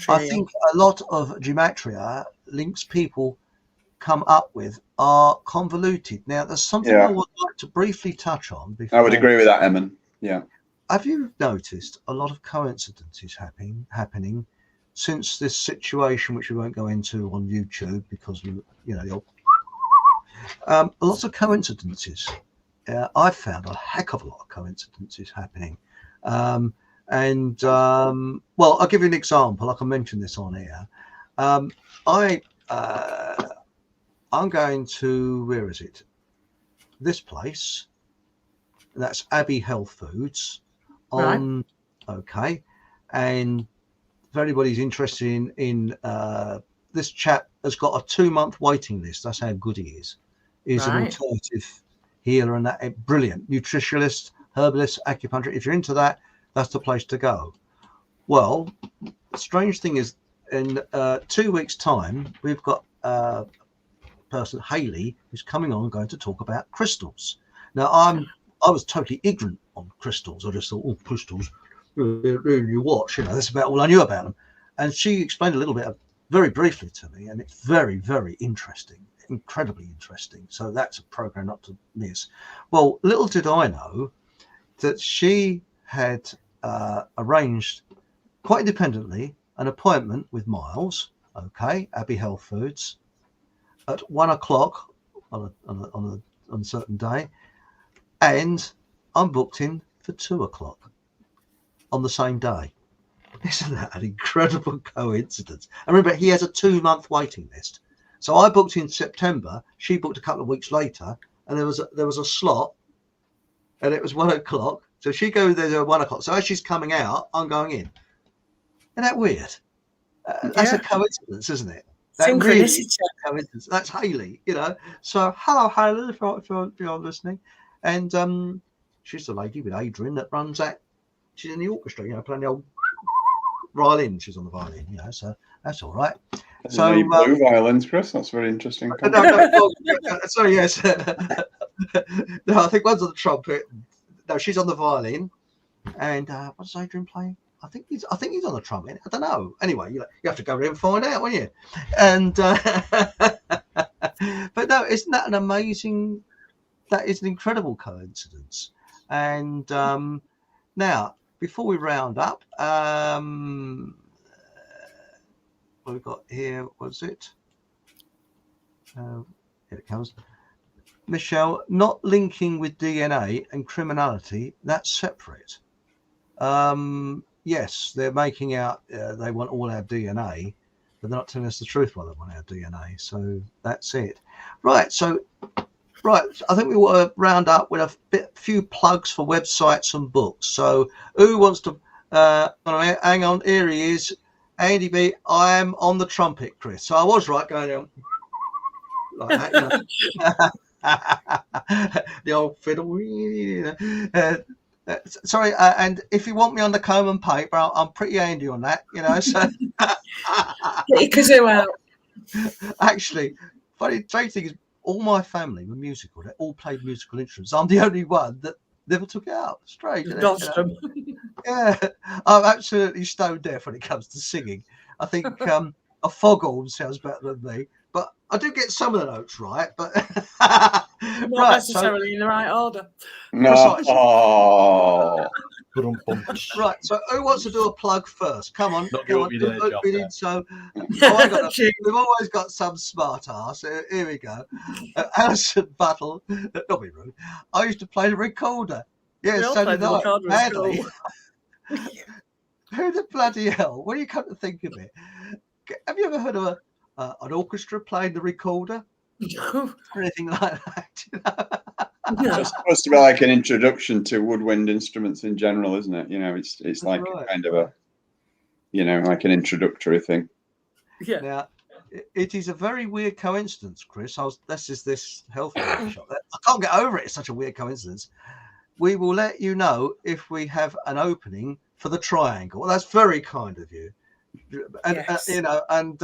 I think a lot of gematria links people come up with are convoluted. Now, there's something I would like to briefly touch on. I would agree with that, Emmon. Yeah. Have you noticed a lot of coincidences happening since this situation, which we won't go into on YouTube because lots of coincidences. I've found a heck of a lot of coincidences happening. Well, I'll give you an example. Like I mentioned this on air. I'm going to, where is it? This place. That's Abbey Health Foods. And if anybody's interested in this chap has got a 2-month waiting list. That's how good he is. He's an alternative healer and that brilliant nutritionist, herbalist, acupuncture. If you're into that, that's the place to go. Well, the strange thing is in 2 weeks' time, we've got person Haley who's coming on going to talk about crystals. Now I was totally ignorant on crystals. I just thought, crystals, you watch, that's about all I knew about them. And she explained a little bit very briefly to me, and it's very, very interesting, incredibly interesting. So that's a program not to miss. Well, little did I know that she had arranged quite independently an appointment with Miles, Abbey Health Foods, at 1 o'clock on a certain day, and I'm booked in for 2 o'clock on the same day. Isn't that an incredible coincidence? And remember, he has a 2-month waiting list. So I booked in September. She booked a couple of weeks later, and there was a slot, and it was 1 o'clock. So she goes there at 1 o'clock. So as she's coming out, I'm going in. Isn't that weird? That's a coincidence, isn't it? That really is Synchronicity. a coincidence. That's Hayley, you know. So hello, Hayley, if you're listening. And she's the lady with Adrian that runs that. She's in the orchestra, you know, playing the old violin. She's on the violin, you know, so that's all right. So blue violins, Chris. That's very interesting. Sorry, yes. No, I think one's on the trumpet. No, she's on the violin. And what does Adrian play? I think he's on the trumpet. I don't know. Anyway, you have to go there and find out, won't you? And but no, isn't that an amazing? That is an incredible coincidence. And now, before we round up, what we've got here, was it? Here it comes. Michelle, not linking with DNA and criminality, that's separate. Yes, they're making out they want all our DNA, but they're not telling us the truth while they want our DNA. So that's it. Right. So, I think we want to round up with a few plugs for websites and books. So who wants to, hang on, here he is. Andy B, I am on the trumpet, Chris. So I was right going on like that, you know. The old fiddle. Sorry, and if you want me on the comb and paper, I'm pretty handy on that, you know. So Get your kazoo out. Actually, funny thing is, all my family were musical. They all played musical instruments. I'm the only one that never took it out. Strange, isn't it? You know? Yeah, I'm absolutely stone deaf when it comes to singing. I think a foghorn sounds better than me, but I do get some of the notes right. But not necessarily in the right order. No. Right, so who wants to do a plug first? Come on. So we've always got some smart ass. Here we go. Alison Buttle, not be rude. I used to play the recorder. Yes, so did I. Badly. Who the bloody hell? When you come to think of it, have you ever heard of an orchestra playing the recorder? Or anything like that? You know? No. It's supposed to be like an introduction to woodwind instruments in general, isn't it? You know, it's like a kind of a, you know, like an introductory thing. Yeah. Now, it is a very weird coincidence, Chris. This health workshop. I can't get over it. It's such a weird coincidence. We will let you know if we have an opening for the triangle. Well, that's very kind of you. And Yes. you know, and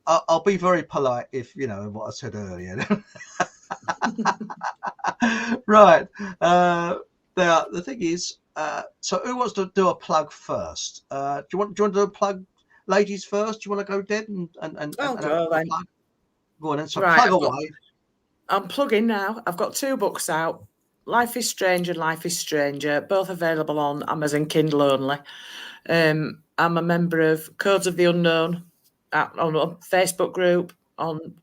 I'll be very polite if you know what I said earlier. Right. Now the thing is, so who wants to do a plug first? Do you want to do a plug, ladies first? Do you want to go, Deb? I'll go then. Go on then. So Right, plug away. I'm plugging now. I've got 2 books out. Life is Strange and Life is Stranger, both available on Amazon Kindle only. I'm a member of Codes of the Unknown on a Facebook group.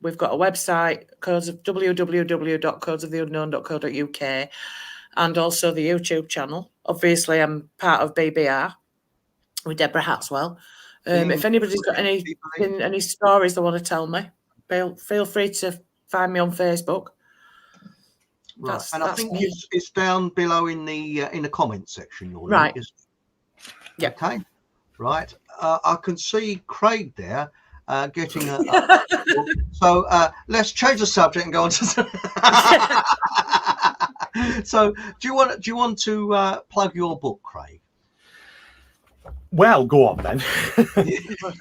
We've got a website, www.codesoftheunknown.co.uk, and also the YouTube channel. Obviously, I'm part of BBR with Deborah Hatswell. If anybody's got any stories they want to tell me, feel free to find me on Facebook. Right, and I think it's down below in the comments section. Your right. Link is. Yeah. Okay. Right. I can see Craig there getting a. So let's change the subject and go on to. So do you want to plug your book, Craig? Well, go on then.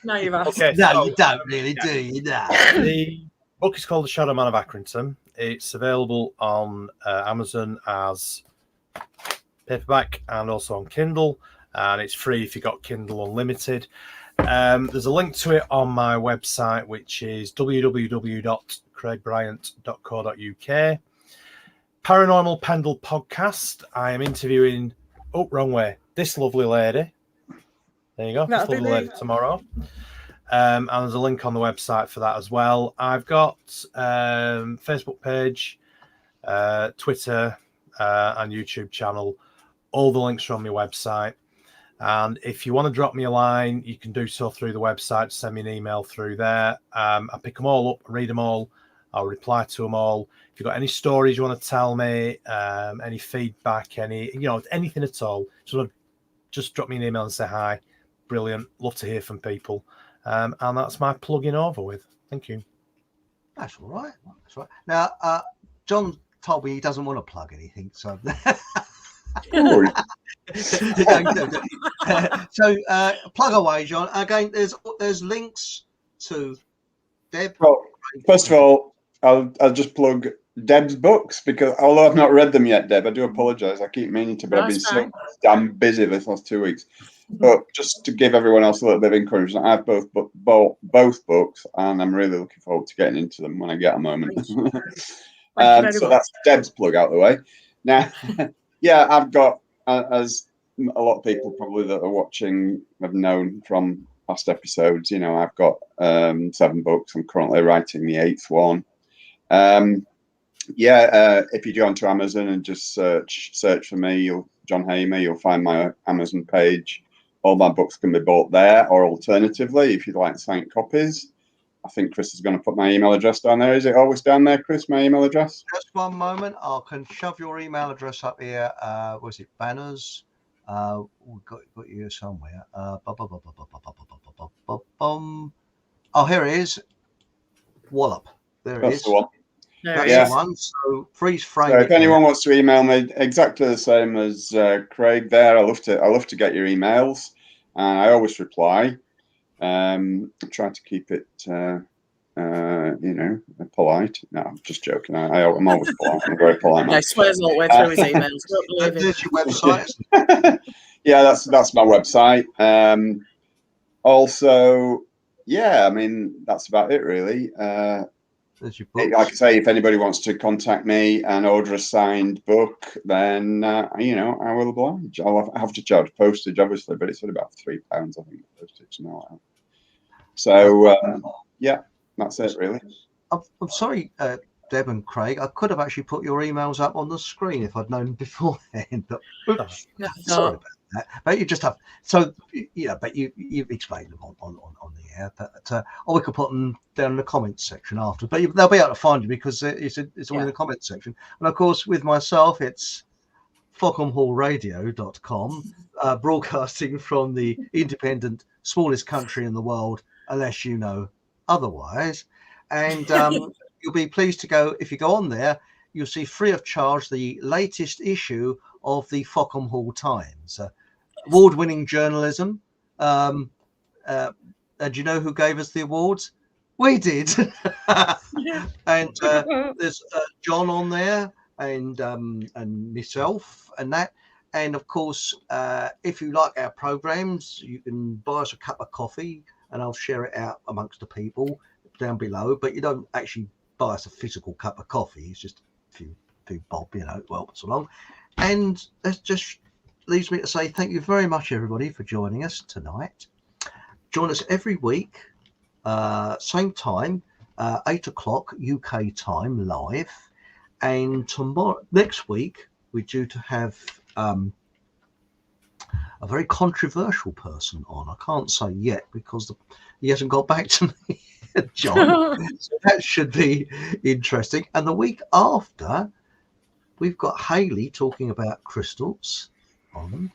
No, you've asked. Okay, no, you don't really, do you? No. The book is called The Shadow Man of Accrington. It's available on Amazon as paperback and also on Kindle, and it's free if you've got Kindle Unlimited. There's a link to it on my website, which is www.craigbryant.co.uk. Paranormal Pendle podcast. I am interviewing, wrong way, this lovely lady. There you go. This lovely lady tomorrow. And there's a link on the website for that as well. I've got Facebook page, Twitter, and YouTube channel. All the links are on my website. And if you want to drop me a line, you can do so through the website. Send me an email through there. I pick them all up, read them all. I'll reply to them all. If you've got any stories you want to tell me, any feedback, anything at all, just drop me an email and say hi. Brilliant. Love to hear from people. And that's my plugging over with. Thank you. That's all right. That's right. Now, John told me he doesn't want to plug anything, so. Cool. So plug away, John. Again, there's links to Deb. Well, first of all, I'll just plug Deb's books, because although I've not read them yet, Deb, I do apologise. I keep meaning to, but I've been so damn busy this last 2 weeks. But just to give everyone else a little bit of encouragement, I have both books, and I'm really looking forward to getting into them when I get a moment. So that's Deb's plug out the way. Now, yeah, I've got, as a lot of people probably that are watching have known from past episodes, I've got 7 books. I'm currently writing the 8th one. If you go onto Amazon and just search for me, John Hamer, you'll find my Amazon page. All my books can be bought there, or alternatively, if you'd like signed copies, I think Chris is going to put my email address down there. Is it always down there, Chris, my email address? Just one moment. I can shove your email address up here. Was it banners? We've got you here somewhere. Oh, here it is. Wallop. There it is. The one. That's the one. So freeze frame. So if anyone wants to email me, exactly the same as Craig there. I love to get your emails, and I always reply. I try to keep it, polite. No, I'm just joking. I'm always polite. I'm a very polite man. I swears all the way through his emails. There's your website. Yeah, that's my website. Also, yeah, I mean, that's about it really. Like I say, if anybody wants to contact me and order a signed book, then I will oblige. I'll have to charge postage, obviously, but it's at about £3, I think, postage now. So yeah, that's it really. I'm sorry, Deb and Craig. I could have actually put your emails up on the screen if I'd known beforehand. But sorry about that. But you just have. So but you've explained them on the air. But or we could put them down in the comments section after. But they'll be able to find you because it's all in the comments section. And of course, with myself, it's FockhamHallRadio.com, broadcasting from the independent, smallest country in the world, unless you know otherwise. And you'll be pleased to go, if you go on there, you'll see free of charge the latest issue of the Fockham Hall Times. Award-winning journalism. And you know who gave us the awards? We did. And there's John on there, and myself, and that. And of course, if you like our programs, you can buy us a cup of coffee, and I'll share it out amongst the people down below. But you don't actually buy us a physical cup of coffee. It's just a few bob, well, so long. And that just leaves me to say thank you very much, everybody, for joining us tonight. Join us every week, same time, 8 o'clock UK time, live. And next week, we're due to have a very controversial person on. I can't say yet because he hasn't got back to me, John. So that should be interesting. And the week after, we've got Hayley talking about crystals on them.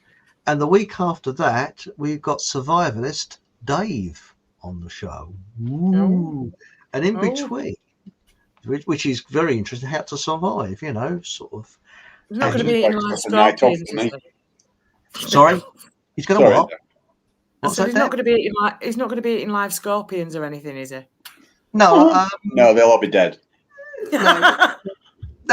And the week after that, we've got survivalist Dave on the show. Ooh. And in between, which is very interesting, how to survive, sort of. He's not going to be eating live scorpions, is he? Sorry? He's going to what? I said he's not going to be eating live scorpions or anything, is he? No. No, they'll all be dead. No,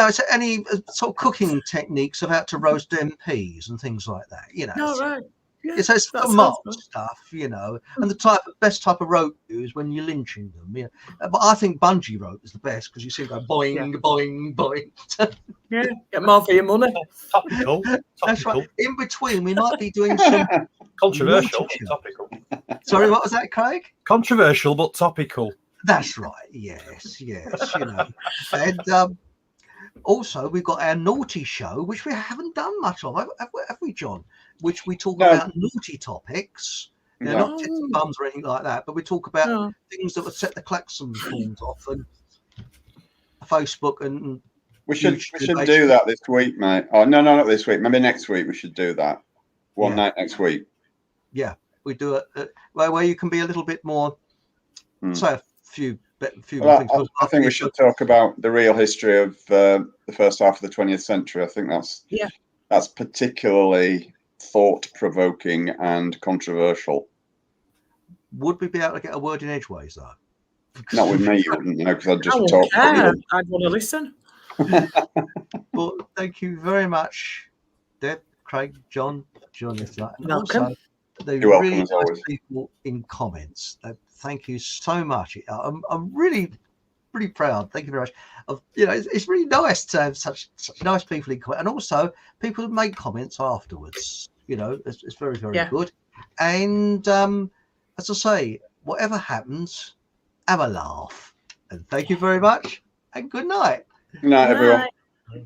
it's any sort of cooking techniques of how to roast MPs and things like that, Right. Yeah, it's smart stuff, and the best type of rope to use when you're lynching them. But I think bungee rope is the best because you see go boing, boing, boing. Yeah, get more for your money. Topical. That's right. In between, we might be doing some controversial, topical. Sorry, what was that, Craig? Controversial but topical. That's right. Yes. And also, we've got our naughty show, which we haven't done much of, have we, John? Which we talk about naughty topics, not tits and bums or anything like that, but we talk about things that would set the klaxon calls off, and Facebook and we should do that this week, mate. Oh no, not this week. Maybe next week we should do that. One night next week. Yeah, we do it where you can be a little bit more say a few Well, more things. I think we should talk about the real history of the first half of the 20th century. I think that's particularly thought-provoking and controversial. Would we be able to get a word in edgeways, though? Not with me, you wouldn't know, because I'd just I talk. I'd want to listen. Well, thank you very much, Deb, Craig, John, joining us tonight. And Welcome. also, the You're welcome, really as always. nice people in comments. Thank you so much. I'm really proud. Thank you very much. It's really nice to have such nice people in comment, and also people who make comments afterwards. It's very, very good. And as I say, whatever happens, have a laugh. And thank you very much. And good night. Good night, everyone.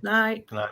Night. Good night.